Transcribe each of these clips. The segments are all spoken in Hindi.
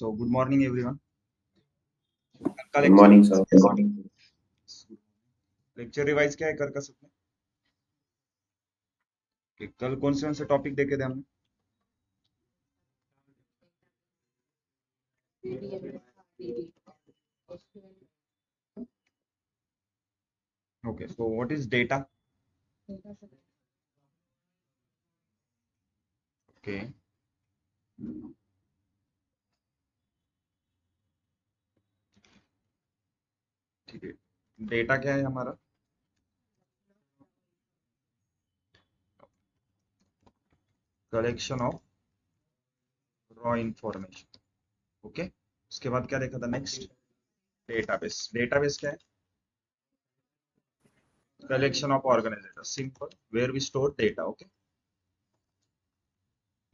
So good morning everyone. का good morning sir. Good morning. Lecture revise क्या है कर का सबने? कि कल कौन से टॉपिक देखे थे हमने? Okay, so what is data? Okay. ठीक है, डेटा क्या है हमारा? Collection of raw information. Okay, उसके बाद क्या देखा था नेक्स्ट? डेटाबेस। डेटाबेस क्या है? Collection of organised data, simple, where we store data. Okay,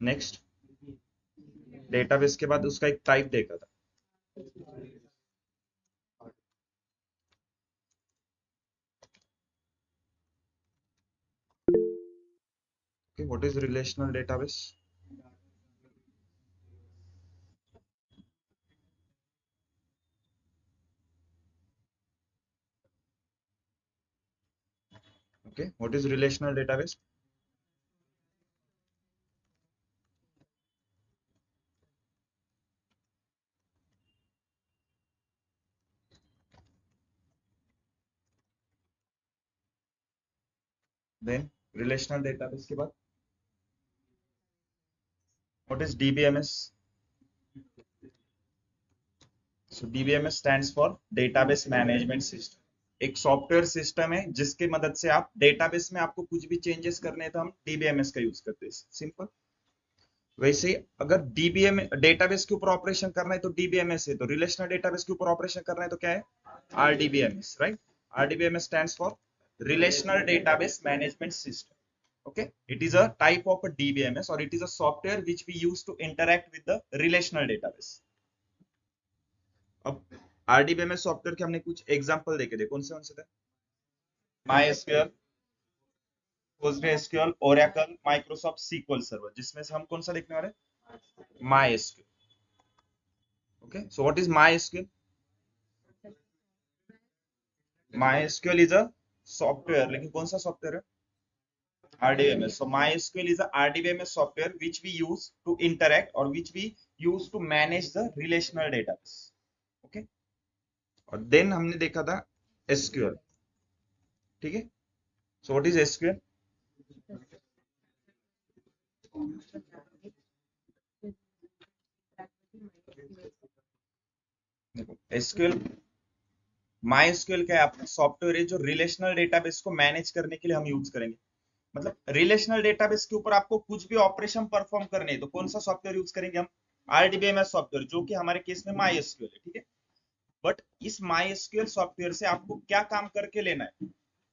next database के बाद उसका एक टाइप देखा था, okay, what is relational database? Okay, what is relational database? Then relational database के बाद what is DBMS? So DBMS stands for Database Management System. एक सॉफ्टवेयर सिस्टम है जिसकी मदद से आप डेटाबेस में आपको कुछ भी चेंजेस करने हैं तो हम DBMS का यूज करते हैं, सिंपल। वैसे अगर DBM डेटाबेस के ऊपर ऑपरेशन करना है तो DBMS है, तो रिलेशनल डेटाबेस के ऊपर ऑपरेशन करना है तो क्या है? RDBMS, right? RDBMS stands for Relational Database Management System. Okay, it is a type of a DBMS or it is a software which we use to interact with the relational database. अब RDBMS सॉफ्टवेयर के हमने कुछ एग्जांपल देखे थे, कौन से थे? MySQL, PostgreSQL, Oracle, Microsoft SQL server, जिसमें से हम कौन सा देखने वाले? MySQL. Okay, so what is MySQL? MySQL is a software, लेकिन कौन सा सॉफ्टवेयर है? RDBMS. So MySQL is a RDBMS software which we use to interact or which we use to manage the relational database. Okay, और देन हमने देखा था SQL. ठीक है, सो व्हाट इज SQL? देखो SQL, MySQL क्या है? आपका सॉफ्टवेयर है जो रिलेशनल डेटाबेस को मैनेज करने के लिए हम यूज करेंगे। मतलब रिलेशनल डेटाबेस के ऊपर आपको कुछ भी ऑपरेशन परफॉर्म करने है तो कौन सा सॉफ्टवेयर यूज करेंगे हम? RDBMS सॉफ्टवेयर, जो कि हमारे केस में MySQL है। ठीक है, बट इस MySQL सॉफ्टवेयर से आपको क्या काम करके लेना है?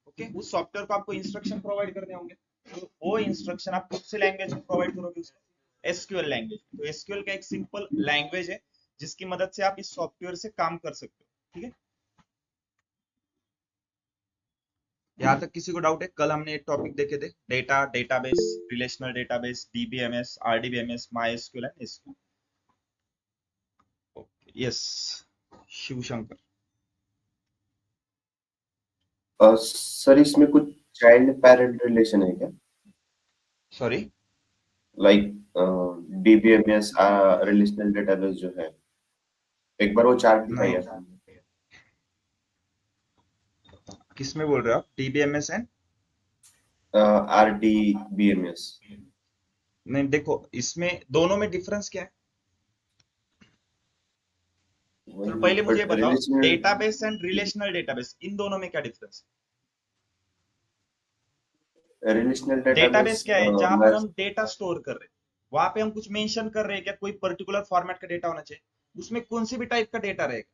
ओके, उस सॉफ्टवेयर को आपको इंस्ट्रक्शन प्रोवाइड करने होंगे, तो वो इंस्ट्रक्शन आप कौन से लैंग्वेज में प्रोवाइड करोगे? उसको SQL लैंग्वेज। तो SQL का एक सिंपल लैंग्वेज है जिसकी मदद से आप इस सॉफ्टवेयर से काम कर सकते हो। ठीक है, यहाँ तक किसी को डाउट है? कल हमने एक टॉपिक देखे थे, data, database, relational database, DBMS, RDBMS, MySQL and SQL। Okay, yes, Shiv Shankar. Sir इसमें कुछ चाइल्ड पेरेंट रिलेशन है क्या? Sorry, like DBMS relational database जो है, एक बार वो चार्ट दिखाइए। किस में बोल रहे हो आप? DBMS and RDBMS. नहीं, देखो इसमें दोनों में डिफरेंस क्या है? तो पहले मुझे बताओ, डेटाबेस एंड रिलेशनल डेटाबेस, इन दोनों में क्या डिफरेंस है? रिलेशनल डेटाबेस क्या है? जहां पर हम डेटाबेस डेटा स्टोर कर रहे हैं, वहां पे हम कुछ मेंशन कर रहे हैं क्या? कोई पर्टिकुलर फॉर्मेट का डेटा होना चाहिए, उसमें कौन सी भी टाइप का डेटा रहेगा।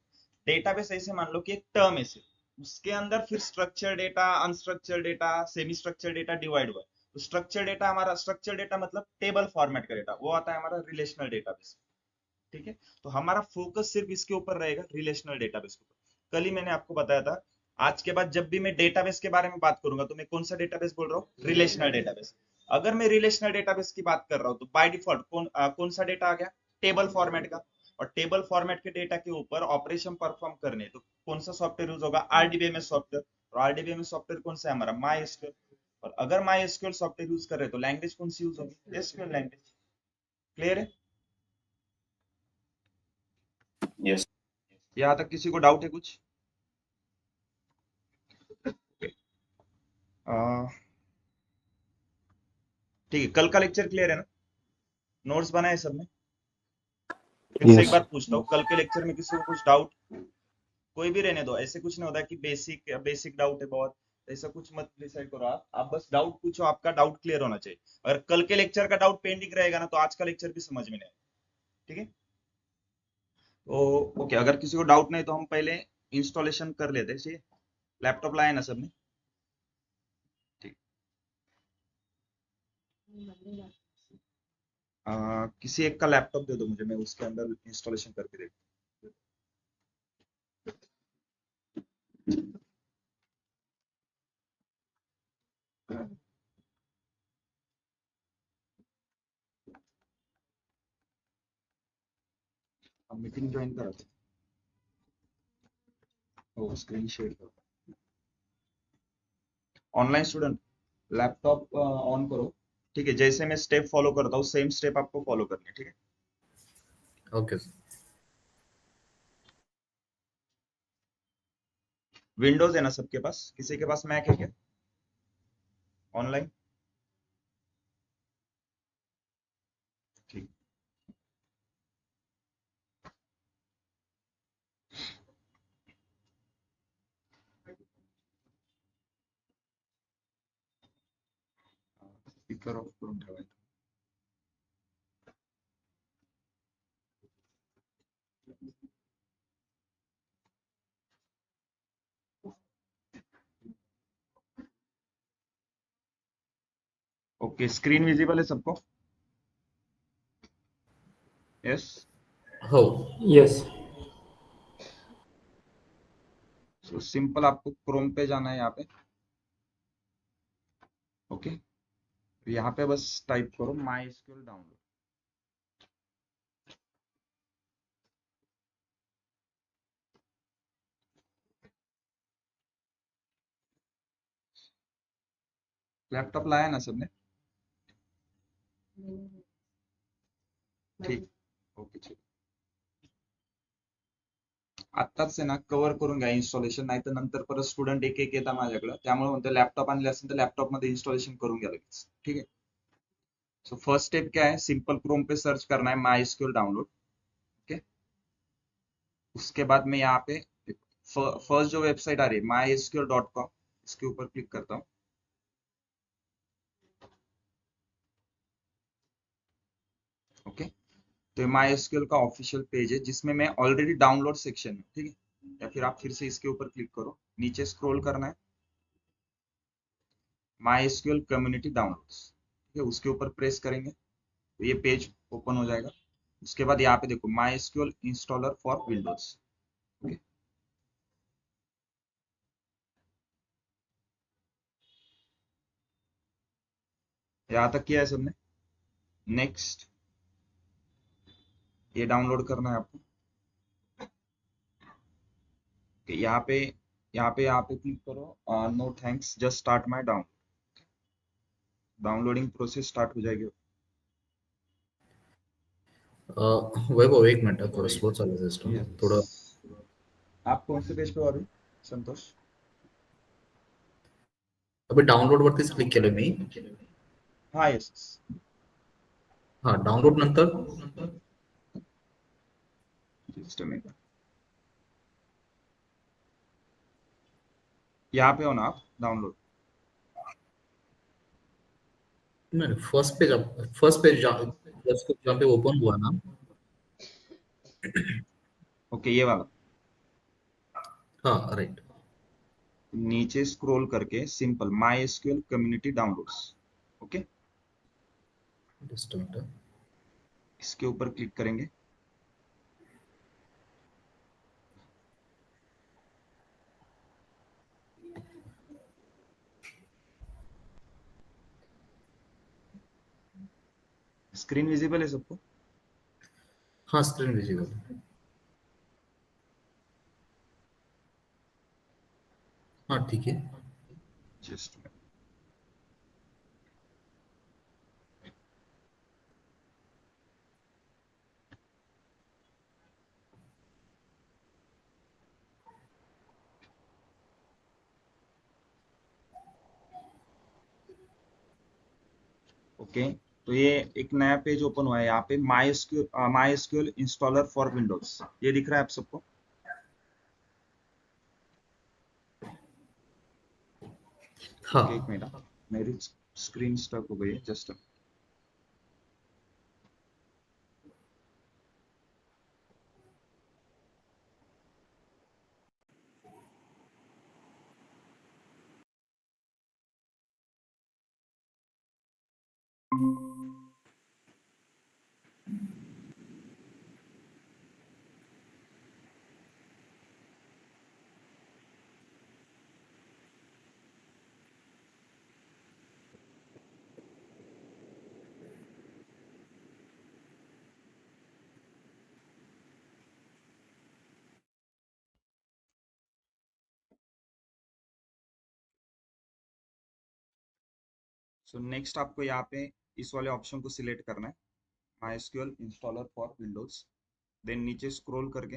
डेटाबेस ऐसे मान लो कि एक टर्म है, उसके अंदर फिर structure data, unstructured data, semi structure data divide हुआ है। तो स्ट्रक्चर डेटा, हमारा स्ट्रक्चर डेटा मतलब टेबल फॉर्मेट का डेटा, वो आता है हमारा रिलेशनल डेटाबेस। ठीक है, तो हमारा फोकस सिर्फ इसके ऊपर रहेगा, रिलेशनल डेटाबेस के ऊपर। कल ही मैंने आपको बताया था, आज के बाद जब भी मैं डेटाबेस के बारे में बात करूंगा तो मैं कौन सा डेटाबेस बोल रहा हूँ? Relational database. अगर मैं रिलेशनल डेटाबेस की बात कर रहा हूँ तो बाय डिफॉल्ट कौन सा डेटा आ गया? टेबल फॉर्मेट का। और टेबल फॉर्मेट के डेटा के ऊपर ऑपरेशन परफॉर्म करने तो कौन सा सॉफ्टवेयर यूज होगा? RDBMS software. और आरडीबीएमएस सॉफ्टवेयर कौन सा है हमारा? My SQL. और अगर माई एसक्यूएल सॉफ्टवेयर यूज कर रहे हैं तो लैंग्वेज कौन सी यूज होगी? SQL language. क्लियर है? यस। यहाँ तक किसी को डाउट है कुछ? ठीक है, कल का लेक्चर क्लियर है ना? नोट्स बनाए सबने? फिर से एक यस। बार पूछता हूँ, कल के लेक्चर में किसी को कुछ डाउट? कोई भी रहने दो, ऐसे कुछ नहीं होता कि बेसिक बेसिक डाउट है बहुत, ऐसा कुछ मत डिसाइड करो। आप बस डाउट पूछो, आपका डाउट क्लियर होना चाहिए। अगर कल के लेक्चर का डाउट पेंडिंग रहेगा ना तो आज का लेक्चर भी समझ में नहीं आएगा। ठीक है? तो ओके, अगर किसी को डाउट नहीं तो हम पहले इंस्टॉलेशन कर लेते हैं। ठीक, लैपटॉप लाए ना सबने? ठीक। किसी एक का लैपटॉप दे दो मुझे, मैं उसके अंदर इंस्टॉलेशन करके देखता हूँ। हम मीटिंग ज्वाइन करा थे। ओ स्क्रीन शेयर करो। ऑनलाइन स्टूडेंट, लैपटॉप ऑन करो। ठीक है, जैसे मैं स्टेप फॉलो करता हूँ सेम स्टेप आपको फॉलो करनी है। ठीक है? ओके। विंडोज है ना सबके पास? किसी के पास मैक है क्या ऑनलाइन? ठीक। स्पीकर ऑफ करून ठेवायचं। ओके, स्क्रीन विजिबल है सबको? यस। हो। यस। सो सिंपल आपको क्रोम पे जाना है यहाँ पे। ओके, यहाँ पे बस टाइप करो माई एसक्यूएल डाउनलोड। लैपटॉप लाया ना सबने? ठीक, ओके ठीक। आत्ताच आहे ना कव्हर करून घ्या इन्स्टॉलेशन, नाही तर नंतर परत स्टुडंट एक एक येतात माझ्याकडे, त्यामुळे म्हणतो लॅपटॉप आणले असेल तर लॅपटॉप मध्ये इन्स्टॉलेशन करून घ्या लगेच। ठीक है? सो फर्स्ट स्टेप क्या है, सिंपल क्रोम पे सर्च करना है माई एसक्यूएल डाउनलोड। ओके, उसके बाद मैं यहाँ पे फर्स्ट जो वेबसाइट आ रही है mysql.com, इसके ऊपर क्लिक करता हूँ। ओके, तो माई एसक्यूएल का ऑफिशियल पेज है जिसमें मैं ऑलरेडी डाउनलोड सेक्शन में। ठीक है? या फिर आप फिर से इसके ऊपर क्लिक करो, नीचे स्क्रॉल करना है, माई एसक्यूएल कम्युनिटी डाउनलोड्स। ठीक है, उसके ऊपर प्रेस करेंगे तो ये पेज ओपन हो जाएगा। उसके बाद यहाँ पे देखो माई SQL installer for Windows. Okay, यहाँ तक किया है सबने? नेक्स्ट, ये डाउनलोड करना है आपको। यहाँ पे क्लिक करो, no thanks just start my down. Downloading process start हो जाएगी। वैभव एक मिनट, थोड़ा स्लो चालू आहे सिस्टम यस। थोड़ा। आप कौन से पेज पे हो अभी संतोष? अभी डाउनलोड वरतीच क्लिक केलं मी। हाँ यस। हा, डाउनलोड नंतर जस्ट मिनट, यहाँ पे हो ना आप डाउनलोड? नहीं, फर्स्ट पेज जहाँ पे ओपन हुआ ना। ओके, ये वाला। हाँ राइट। नीचे स्क्रॉल करके simple my SQL community downloads. Okay, just minute. इसके ऊपर क्लिक करेंगे। स्क्रीन विजिबल है सबको? हाँ, स्क्रीन विजिबल। हाँ, ठीक है। Just okay. तो ये एक नया पेज ओपन हुआ है, यहाँ पे माई एसक्यूएल इंस्टॉलर फॉर विंडोज, ये दिख रहा है आप सबको? ओके, एक हाँ, मिनट, मेरी स्क्रीन स्टक हो गई है, जस्ट। सो नेक्स्ट आपको यहाँ पे इस वाले ऑप्शन को सिलेक्ट करना है, My SQL installer for Windows. Then नीचे स्क्रॉल करके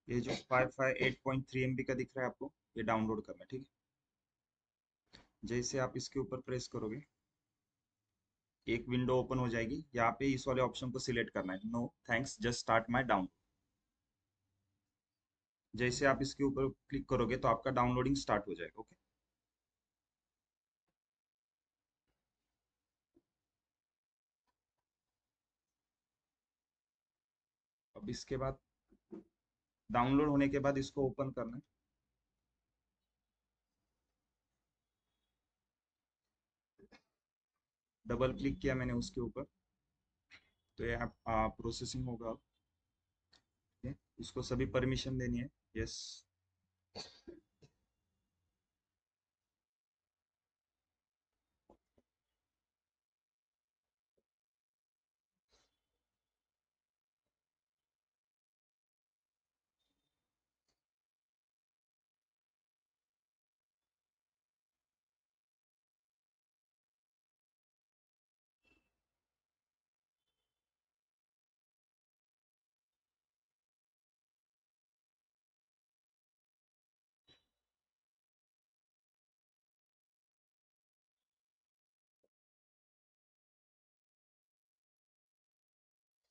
ये जो 558.3 MB का दिख रहा है आपको, ये डाउनलोड करना है, ठीक है? जैसे आप इसके ऊपर प्रेस करोगे, एक विंडो ओपन हो जाएगी। यहाँ पे इस वाले ऑप्शन को सिलेक्ट करना है, no thanks just start my download. जैसे आप इसके ऊपर क्लिक करोगे तो आपका डाउनलोडिंग स्टार्ट हो जाएगा। ओके, अब इसके बाद डाउनलोड होने के बाद इसको ओपन करना है। डबल क्लिक किया मैंने उसके ऊपर, तो ये प्रोसेसिंग होगा। ठीक है, इसको सभी परमिशन देनी है, यस।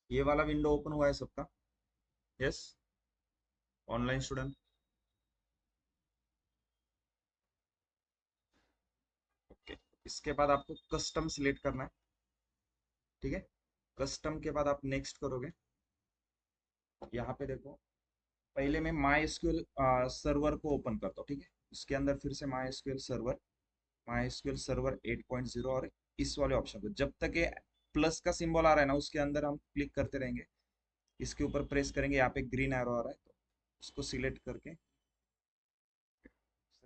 ये वाला विंडो ओपन हुआ है सबका? Yes, online student. ओके, इसके बाद आपको कस्टम सिलेक्ट करना है, ठीक है? कस्टम के बाद आप नेक्स्ट करोगे। यहाँ पे देखो, पहले मैं माई एसक्यूएल सर्वर को ओपन करता हूँ, ठीक है? इसके अंदर फिर से माई एसक्यूएल सर्वर 8.0, और इस वाले ऑप्शन को जब तक ये प्लस का सिंबल आ रहा है ना, उसके अंदर हम क्लिक करते रहेंगे। इसके ऊपर प्रेस करेंगे, यहाँ पे ग्रीन एरो आ रहा है, तो उसको सिलेक्ट करके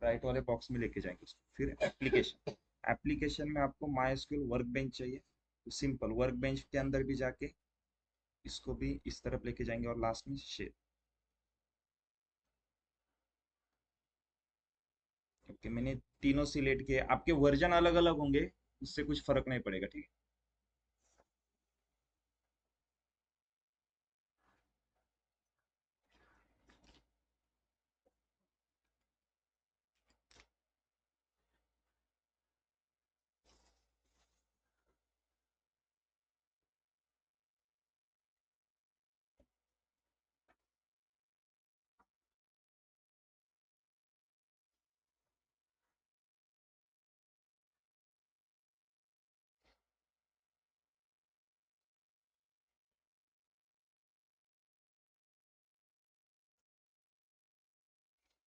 राइट वाले बॉक्स में लेके जाएंगे उसको। फिर एप्लीकेशन, एप्लीकेशन में आपको माई एसक्यूएल वर्क बेंच चाहिए, तो सिंपल वर्क बेंच के अंदर भी जाके इसको भी इस तरफ लेके जाएंगे, और लास्ट में शेयर। ओके, मैंने तीनों सिलेक्ट किए। आपके वर्जन अलग अलग होंगे, उससे कुछ फर्क नहीं पड़ेगा, ठीक है?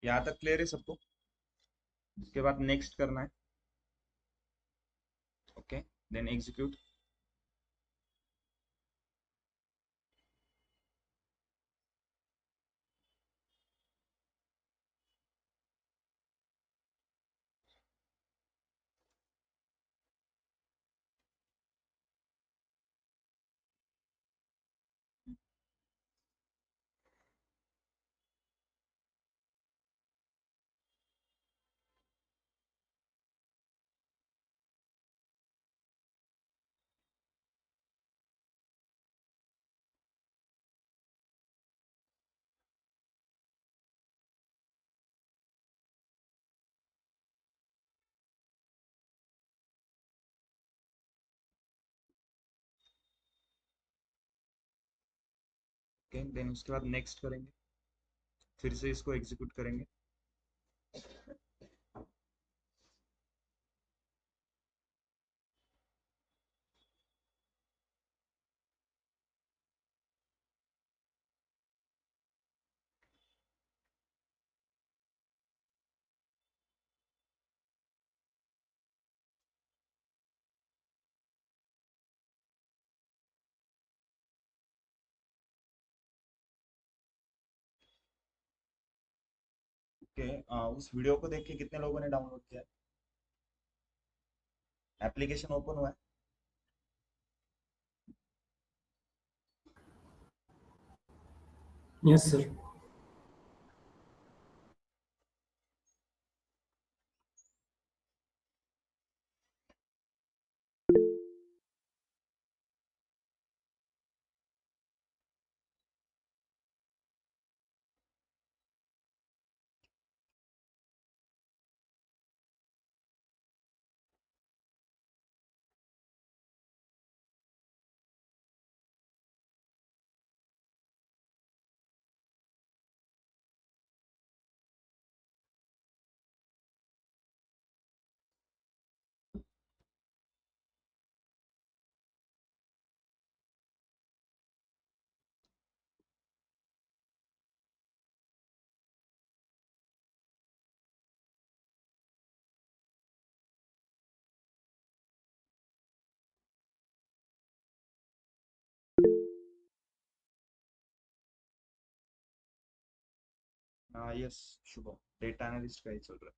यहाँ तक क्लियर है सबको? उसके बाद नेक्स्ट करना है। Okay, then execute. Okay, then उसके बाद नेक्स्ट करेंगे, फिर से इसको एग्जीक्यूट करेंगे। ओके, उस वीडियो को देख के कितने लोगों ने डाउनलोड किया? एप्लीकेशन ओपन हुआ है? Yes, sir. Yes Shubham, data analyst का ही चल रहा है।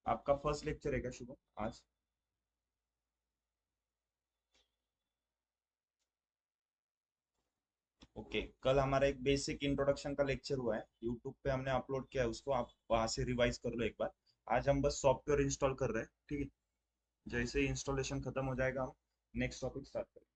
आपका फर्स्ट लेक्चर है क्या शुभम आज? ओके, कल हमारा एक बेसिक इंट्रोडक्शन का लेक्चर हुआ है, यूट्यूब पे हमने अपलोड किया है उसको, आप वहां से रिवाइज कर लो एक बार। आज हम बस सॉफ्टवेयर इंस्टॉल कर रहे हैं, ठीक है? जैसे ही इंस्टॉलेशन खत्म हो जाएगा हम नेक्स्ट टॉपिक स्टार्ट करेंगे।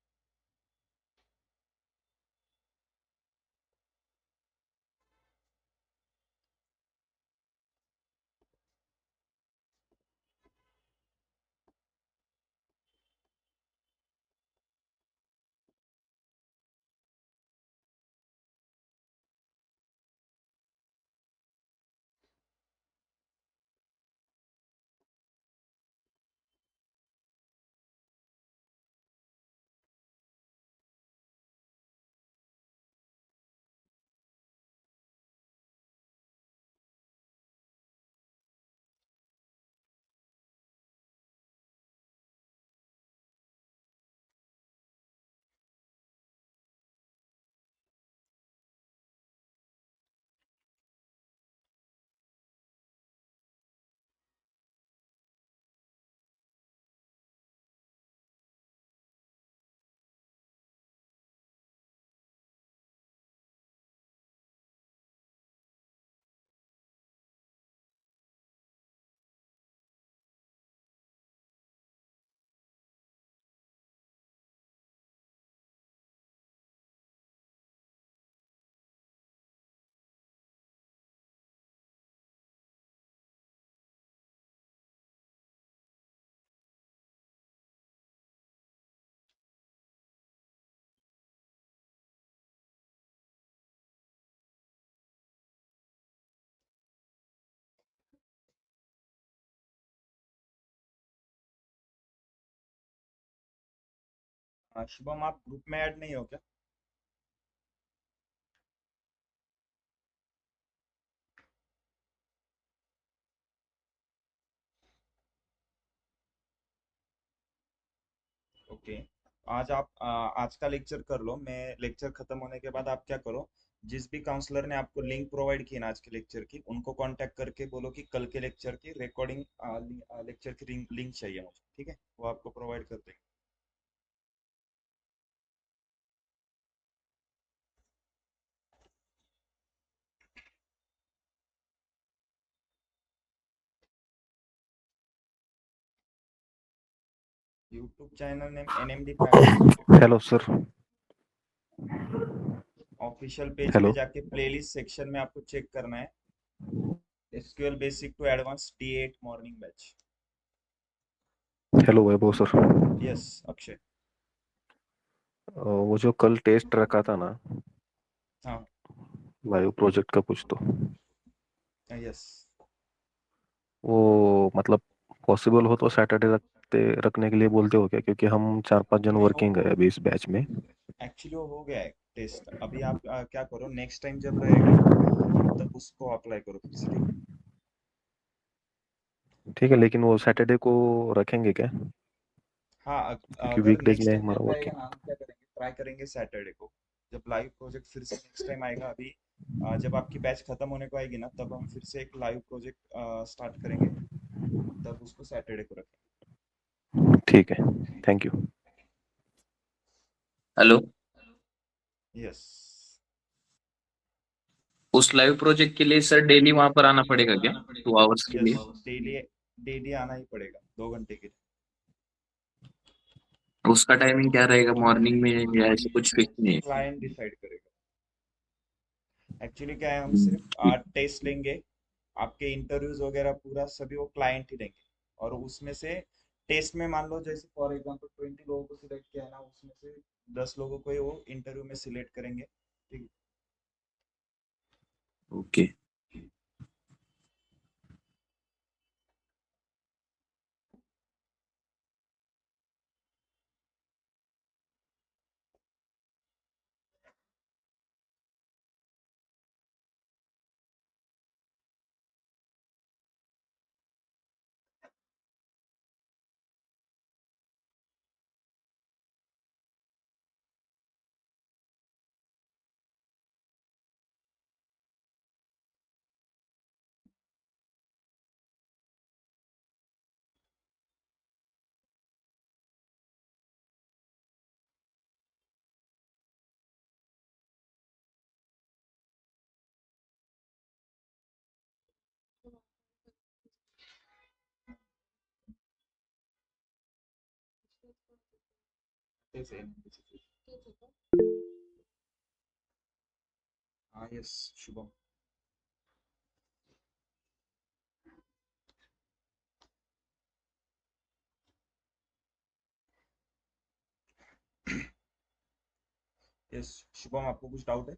शुभम, आप ग्रुप में ऐड नहीं हो क्या? ओके, आज आप आज का लेक्चर कर लो। मैं लेक्चर खत्म होने के बाद आप क्या करो, जिस भी काउंसलर ने आपको लिंक प्रोवाइड की ना आज के लेक्चर की, उनको कांटेक्ट करके बोलो कि कल के लेक्चर की रिकॉर्डिंग, लेक्चर की लिंक चाहिए मुझे, ठीक है? वो आपको प्रोवाइड कर देंगे। YouTube channel name NMD panel. Hello sir. Official page पे हेलो जाके प्लेलिस्ट सेक्शन में आपको चेक करना है, SQL basic to advance T8 morning batch. Hello Vaibhav sir. Yes Akshay. वो जो कल टेस्ट रखा था ना, हाँ। बायो प्रोजेक्ट का कुछ तो, यस। वो मतलब पॉसिबल हो तो सैटरडे रखने के लिए बोलते हो क्या? क्योंकि हम 4-5 जन नहीं वर्किंग है अभी इस बैच में। एक्चुअली वो हो गया है टेस्ट। अभी आप क्या करो, नेक्स्ट टाइम जब रहेगा तब उसको अप्लाई करो फिर से, ठीक है? ठीक है, लेकिन वो सैटरडे को रखेंगे क्या? हाँ क्योंकि अगर वीकडेज नेक्स्ट में टाइम हमारा जब रहेगा ना, वर्किंग। हम क्या करेंगे, ट्राई करेंगे सैटरडे को, जब लाइव प्रोजेक्ट फिर से नेक्स्ट टाइम आएगा। अभी जब आपकी बैच खत्म होने को आएगी ना, तब हम फिर से एक लाइव प्रोजेक्ट स्टार्ट करेंगे, तब उसको सैटरडे को रखेंगे। ठीक है, थैंक यू। हेलो। यस। उस लाइव प्रोजेक्ट के लिए सर डेली वहां पर आना पड़ेगा क्या, 2 आवर्स के यस लिए? डेली, डेली आना ही पड़ेगा 2 घंटे के लिए। उसका टाइमिंग क्या रहेगा, मॉर्निंग में या ऐसे कुछ वो फिक्स नहीं है? क्लाइंट डिसाइड करेगा। एक्चुअली क्या है, हम हम्म, सिर्फ टेस्ट लेंगे, आपके इंटरव्यूज वगैरह पूरा सभी वो क्लाइंट ही देंगे। और उसमें से टेस्ट में मान लो जैसे फॉर एग्जांपल 20 लोगों को सिलेक्ट किया है ना, उसमें से 10 लोगों को ही वो इंटरव्यू में सिलेक्ट करेंगे, ठीक ओके। है? हाँ यस शुभम। यस शुभम, आपको कुछ डाउट है?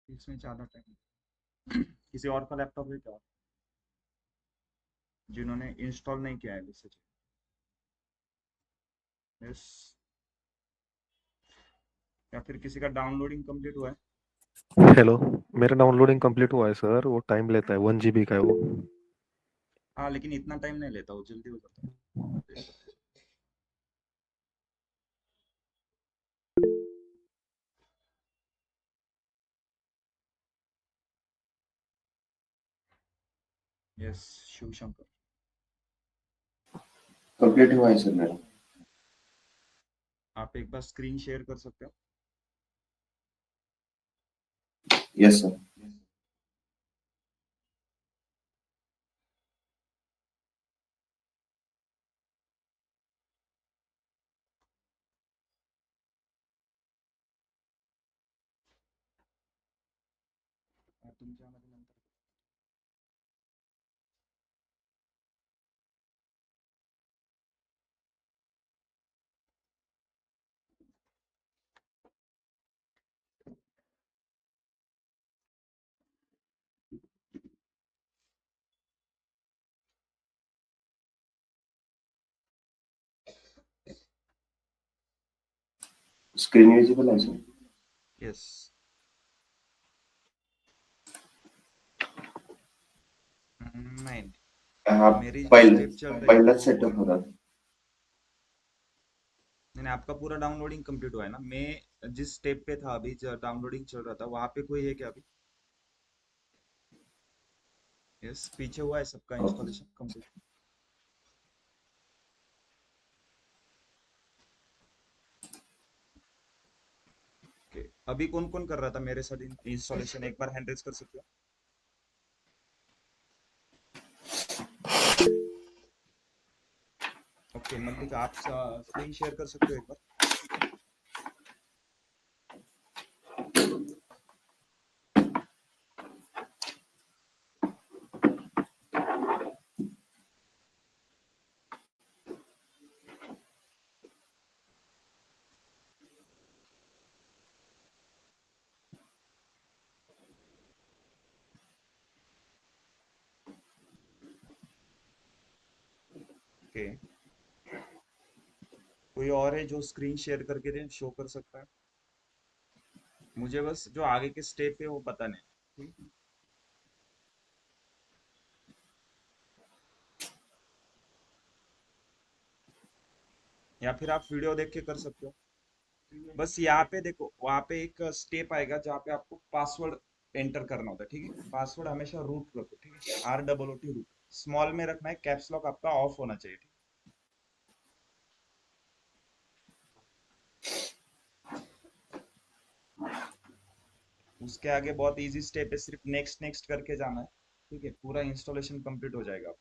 इसमें ज्यादा टाइम किसी और का लैपटॉप है क्या, जिन्होंने इंस्टॉल नहीं किया है वैसे? यस। या फिर किसी का डाउनलोडिंग कंप्लीट हुआ है? हेलो, मेरा डाउनलोडिंग कंप्लीट हुआ है सर। वो टाइम लेता है, 1 GB का है वो। हाँ लेकिन इतना टाइम नहीं लेता, वो जल्दी हो जाता है। यस शिव शंकर। कंप्लीट हुआ है सर मेरा। आप एक बार स्क्रीन शेयर कर सकते हो? Yes sir. तुमच्यामध्ये नंतर स्क्रीन विजिबल है सर। यस। नाही, हाँ, मेरी जो स्टेप चल रही है पहिला वो सेटअप होता। नहीं, आपका पूरा डाउनलोडिंग कंप्लीट हुआ है ना? मैं जिस स्टेप पे था अभी, जो डाउनलोडिंग चल रहा था, वहां पे कोई है क्या अभी? यस, पीछे हुआ है सबका ओके। Installation complete. ओके, अभी कौन कौन कर रहा था मेरे साथ इंस्टॉलेशन? एक बार हैंड रेज कर सकते हो? ओके, मल्लिका आप स्क्रीन शेयर कर सकते हो एक बार? ओके, कोई और है जो स्क्रीन शेयर करके दे, शो कर सकता है? मुझे बस जो आगे के स्टेप है वो पता नहीं, ठीक है? या फिर आप वीडियो देख के कर सकते हो। बस यहाँ पे देखो, वहां पे एक स्टेप आएगा जहाँ पे आपको पासवर्ड एंटर करना होता है, ठीक है? पासवर्ड हमेशा रूट रखो, ठीक है? ROOT रूट, स्मॉल में रखना है, कैप्स लॉक आपका ऑफ होना चाहिए, ठीक है? उसके आगे बहुत इजी स्टेप है, सिर्फ नेक्स्ट नेक्स्ट करके जाना है, ठीक है? पूरा इंस्टॉलेशन कंप्लीट हो जाएगा।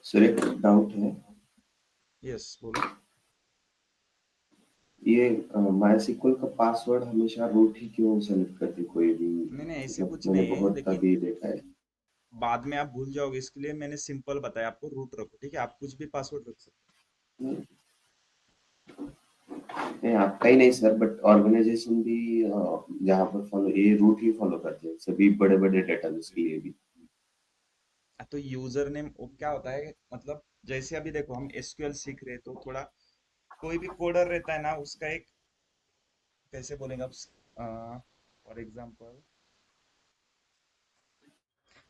सर एक डाउट है, यस बोलो। ये MySQL का पासवर्ड हमेशा रूट ही क्यों सेलेक्ट करती कोई भी? नहीं नहीं, ऐसे मतलब कुछ मैंने नहीं है, बहुत लेकिन अभी देखा है। बाद में आप भूल जाओगे, इसके लिए मैंने सिंपल बताया आपको, रूट रखो, ठीक है? आप कुछ भी पासवर्ड रख सकते नहीं, नहीं, आपका ही नहीं सर, बट ऑर्गेनाइजेशन भी जहाँ पर फॉलो ये रूट ही फॉलो करते हैं सभी बड़े बड़े डेटाबेस के लिए भी। हो। तो यूजर नेम वो क्या होता है, मतलब जैसे अभी देखो हम SQL सीख रहे हैं, तो थोड़ा कोई भी कोडर रहता है ना, उसका एक, कैसे बोलेंगे आप, फॉर एग्जांपल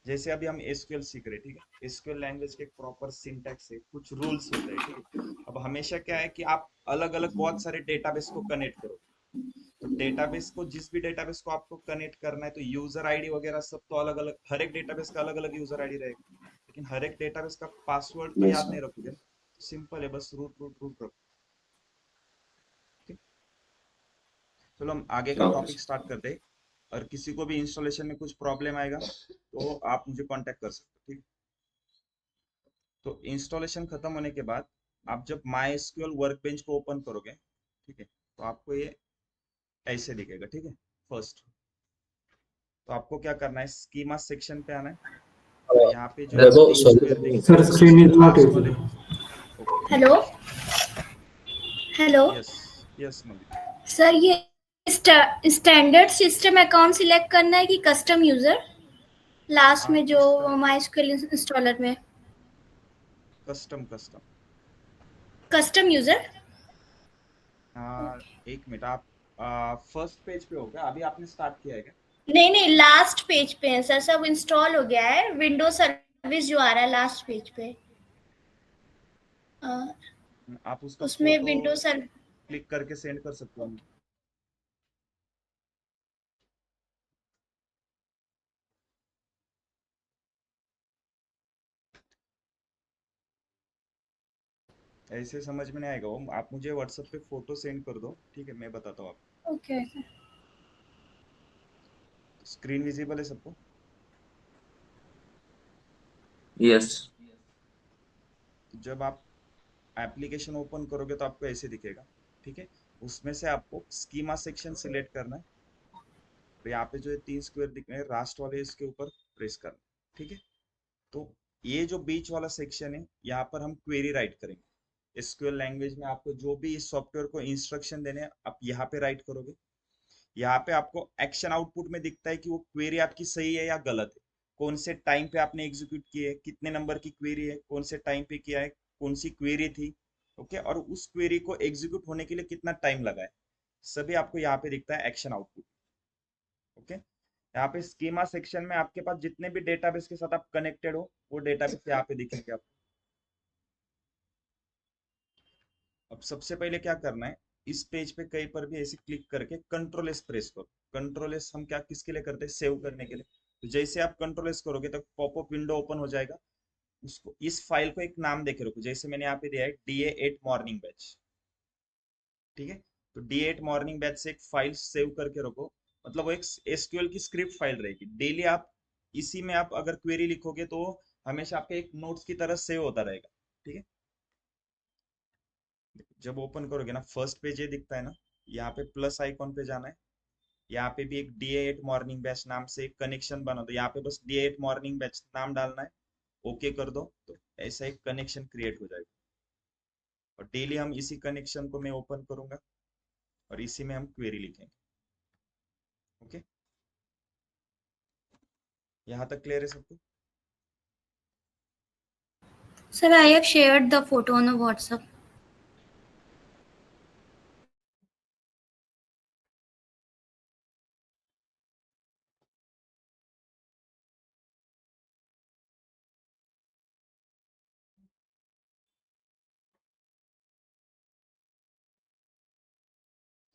जैसे अभी हम SQL सीख रहे हैं, ठीक है? SQL लैंग्वेज के एक प्रॉपर सिंटैक्स है, कुछ रूल्स होते हैं, ठीक है? अब हमेशा क्या है कि आप अलग अलग बहुत सारे डेटाबेस को कनेक्ट करो, तो डेटाबेस को, जिस भी डेटाबेस को आपको कनेक्ट करना है, तो यूजर आईडी वगैरह सब तो अलग अलग, हर एक डेटाबेस का अलग अलग यूजर आईडी रहेगा, लेकिन हर एक डेटाबेस का पासवर्ड तो यस याद नहीं सर। रखोगे ना? सिंपल है, बस रूट रूट रूट रखो, ठीक? चलो हम आगे का ओके टॉपिक सर। स्टार्ट करते हैं, और किसी को भी इंस्टॉलेशन में कुछ प्रॉब्लम आएगा तो आप मुझे कांटेक्ट कर सकते हो, ठीक? तो इंस्टॉलेशन खत्म होने के बाद आप जब माई एसक्यूएल वर्कबेंच को ओपन करोगे, ठीक है, तो आपको ये ऐसे दिखेगा, ठीक है? फर्स्ट, तो आपको क्या करना है, स्कीमा सेक्शन पे आना है, और यहाँ पे जो वैभव तीन स्क्वायर सॉरी। दिख रहे Sir, हैं, screen is not लास्ट वाले, visible. Okay, hello hello yes yes Malik. Sir, ये स्टैंडर्ड सिस्टम अकाउंट सिलेक्ट करना है कि कस्टम यूजर? लास्ट में जो कस्टम माइस्क्ल इंस्टॉलर में कस्टम कस्टम। Custom user. एक मिनट, आप फर्स्ट पेज पे हो क्या? अभी आपने स्टार्ट किया है क्या? नहीं नहीं, लास्ट पेज पे है सर, सब इंस्टॉल हो गया है, विंडोज सर्विस जो आ रहा है लास्ट पेज पे। अ, आप उसका उसमें फोटो विंडोज सर्विस। क्लिक करके सेंड कर सकते हो मुझे? ऐसे समझ में नहीं आएगा वो, आप मुझे व्हाट्सएप पे फोटो सेंड कर दो, ठीक है, मैं बताता हूँ आपको। ओके। स्क्रीन विजिबल है सबको? यस। तो जब आप एप्लीकेशन ओपन करोगे तो आपको ऐसे दिखेगा, ठीक है। उसमें से आपको स्कीमा सेक्शन सिलेक्ट करना है, और यहाँ पे जो है 3 स्क्वायर दिख रहे हैं रास्ट वाले, इसके ऊपर प्रेस करना है, ठीक है। तो ये जो बीच वाला सेक्शन है, यहाँ पर हम क्वेरी राइट करेंगे। एसक्यूएल लैंग्वेज में आपको जो भी इस सॉफ्टवेयर को इंस्ट्रक्शन देने हैं, आप यहाँ पे राइट करोगे। यहाँ पे आपको एक्शन आउटपुट में दिखता है कि वो क्वेरी आपकी सही है या गलत है, कौन से टाइम पे आपने एग्जीक्यूट किए है, कितने नंबर की क्वेरी है, कौन से टाइम पे किया है, कौन सी क्वेरी थी, ओके, और उस क्वेरी को एग्जीक्यूट होने के लिए कितना टाइम लगा है, सभी आपको यहाँ पे दिखता है एक्शन आउटपुट, ओके। यहाँ पे स्कीमा सेक्शन में आपके पास जितने भी डेटाबेस के साथ आप कनेक्टेड हो, वो डेटाबेस यहाँ पे दिखेंगे आपको। अब सबसे पहले क्या करना है, इस पेज पे कहीं पर भी ऐसे क्लिक करके कंट्रोल एस प्रेस करो। कंट्रोल एस हम क्या किसके लिए करते हैं, सेव करने के लिए। तो जैसे आप कंट्रोल एस करोगे तो पॉपअप विंडो ओपन हो जाएगा। उसको, इस फाइल को एक नाम देके रखो, जैसे मैंने यहाँ पे दिया है DA8 मॉर्निंग बैच, ठीक है। तो DA8 मॉर्निंग बैच से एक फाइल सेव करके रखो, मतलब वो एक एसक्यूएल की स्क्रिप्ट फाइल रहेगी। डेली आप इसी में आप अगर क्वेरी लिखोगे तो हमेशा आपके एक नोट्स की तरह सेव होता रहेगा, ठीक है। जब ओपन करोगे ना, फर्स्ट पेज ये दिखता है ना, यहाँ पे प्लस आइकॉन पे जाना है। यहाँ पे भी एक DA8 मॉर्निंग बैच नाम से एक कनेक्शन बना दो, यहाँ पे बस DA8 मॉर्निंग बैच नाम डालना है, ओके कर दो, तो ऐसा एक कनेक्शन क्रिएट हो जाएगा। और डेली हम इसी कनेक्शन को मैं ओपन करूंगा और इसी में हम क्वेरी लिखेंगे, ओके। यहाँ तक क्लियर है सबको? Sir, I have shared the photo on the WhatsApp.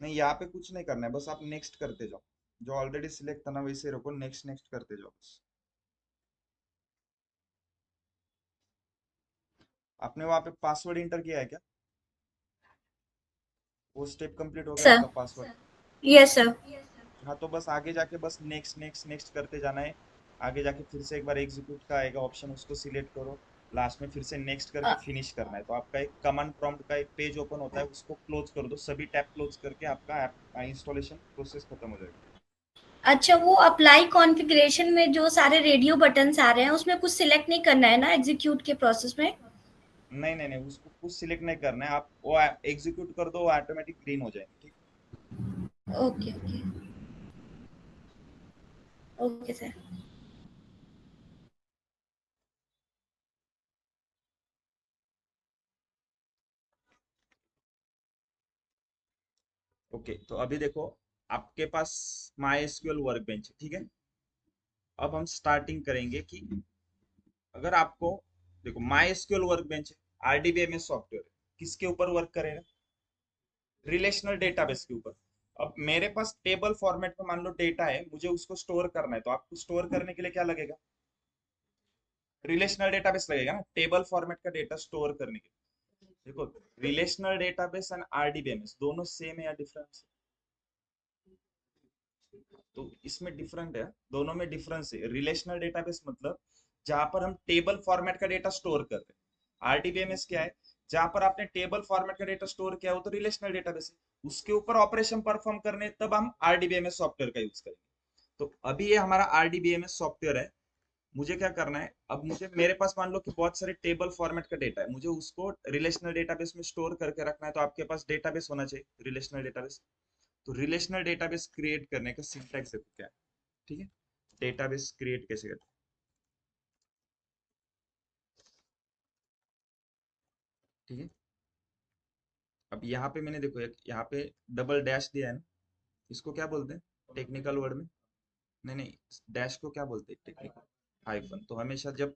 नहीं, यहाँ पे कुछ नहीं करना है, बस आप नेक्स्ट करते जाओ। जो ऑलरेडी सिलेक्ट था ना वैसे रखो, नेक्स्ट नेक्स्ट करते जाओ बस। आपने वहाँ पे पासवर्ड इंटर किया है क्या? वो स्टेप कंप्लीट हो गया Sir. आपका पासवर्ड? Yes, sir. हाँ, तो बस आगे जाके बस नेक्स्ट नेक्स्ट नेक्स्ट करते जाना है। आगे जाके फिर से एक बार एग्जीक्यूट का आएगा ऑप्शन, उसको सिलेक्ट करो। लास्ट में फिर से नेक्स्ट करके Uh, फिनिश करना है। तो आपका एक कमांड प्रॉम्प्ट का एक पेज ओपन होता है, उसको क्लोज कर दो, सभी टैब क्लोज करके आपका ऐप इंस्टॉलेशन प्रोसेस खत्म हो जाएगा। अच्छा, वो अप्लाई कॉन्फ़िगरेशन में जो सारे रेडियो बटन्स आ रहे हैं उसमें कुछ सिलेक्ट नहीं करना है ना एग्जीक्यूट के प्रोसेस में? नहीं नहीं नहीं, उसको कुछ सिलेक्ट नहीं करना है, आप वो एग्जीक्यूट कर दो, वो ऑटोमेटिक ग्रीन हो जाएंगे, ठीक। Okay okay okay sir. Okay, तो अभी देखो, आपके पास माई एसक्यूएल वर्कबेंच है, ठीक है। अब हम स्टार्टिंग करेंगे कि अगर आपको, देखो माई एसक्यूएल वर्कबेंच है, RDBMS सॉफ्टवेयर है, किसके ऊपर वर्क करेगा? रिलेशनल डेटाबेस के ऊपर। अब मेरे पास टेबल फॉर्मेट में मान लो डेटा है, मुझे उसको स्टोर करना है, तो आपको स्टोर करने के लिए क्या लगेगा? रिलेशनल डेटाबेस लगेगा ना, टेबल फॉर्मेट का डेटा स्टोर करने के लिए। देखो, रिलेशनल डेटाबेस एंड RDBMS दोनों सेम है या डिफरेंस? तो इसमें डिफरेंट है, दोनों में डिफरेंस है। रिलेशनल डेटाबेस मतलब जहां पर हम टेबल फॉर्मेट का डेटा स्टोर कर रहे हैं। RDBMS क्या है? जहां पर आपने टेबल फॉर्मेट का डेटा स्टोर किया हो तो रिलेशनल डेटाबेस है, उसके ऊपर ऑपरेशन परफॉर्म करने तब हम RDBMS सॉफ्टवेयर का यूज करेंगे। तो अभी ये हमारा RDBMS सॉफ्टवेयर है। मुझे क्या करना है, अब मुझे, मेरे पास मान लो कि बहुत सारे टेबल फॉर्मेट का डेटा है, मुझे उसको रिलेशनल डेटाबेस में स्टोर करके रखना है, तो आपके पास डेटाबेस होना चाहिए, रिलेशनल डेटाबेस। तो रिलेशनल डेटाबेस क्रिएट करने का सिंटैक्स देखो क्या है, ठीक है। डेटाबेस क्रिएट कैसे करते हैं, ठीक है। अब यहाँ पे मैंने देखो, एक यहाँ पे डबल डैश दिया है ना, इसको क्या बोलते हैं टेक्निकल वर्ड में? नहीं नहीं, डैश को क्या बोलते हैं टेक्निकल? हाइफन। तो हमेशा जब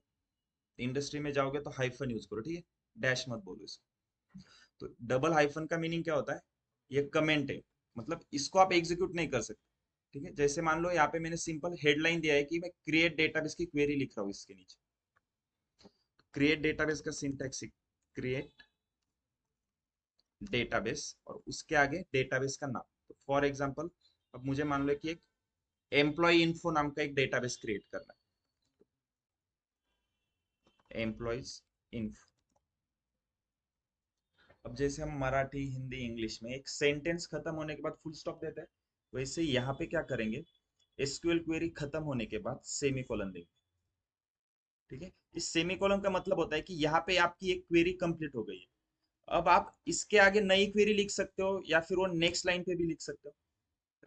इंडस्ट्री में जाओगे तो हाइफन यूज करो, ठीक है, डैश मत बोलो इसको। तो डबल हाइफन का मीनिंग क्या होता है? ये कमेंट है, मतलब इसको आप एग्जीक्यूट नहीं कर सकते, ठीक है। जैसे मान लो यहाँ पे मैंने सिंपल हेडलाइन दिया है कि मैं क्रिएट डेटाबेस की क्वेरी लिख रहा हूँ, इसके नीचे क्रिएट डेटाबेस का सिंटैक्स, क्रिएट डेटाबेस और उसके आगे डेटाबेस का नाम। तो फॉर एग्जांपल अब मुझे मान लो कि एक एम्प्लॉय इन्फो नाम का एक डेटाबेस क्रिएट करना है, एम्प्लॉयज इन्फो। अब जैसे हम मराठी हिंदी इंग्लिश में एक सेंटेंस खत्म होने के बाद फुल स्टॉप देते हैं, वैसे यहाँ पे क्या करेंगे, एसक्यूएल क्वेरी खत्म होने के बाद सेमीकोलन देंगे। ठीक है, इस सेमीकोलन का मतलब होता है कि यहाँ पे आपकी एक क्वेरी कंप्लीट हो गई है। अब आप इसके आगे नई क्वेरी लिख सकते हो या फिर वो नेक्स्ट लाइन पे भी लिख सकते हो,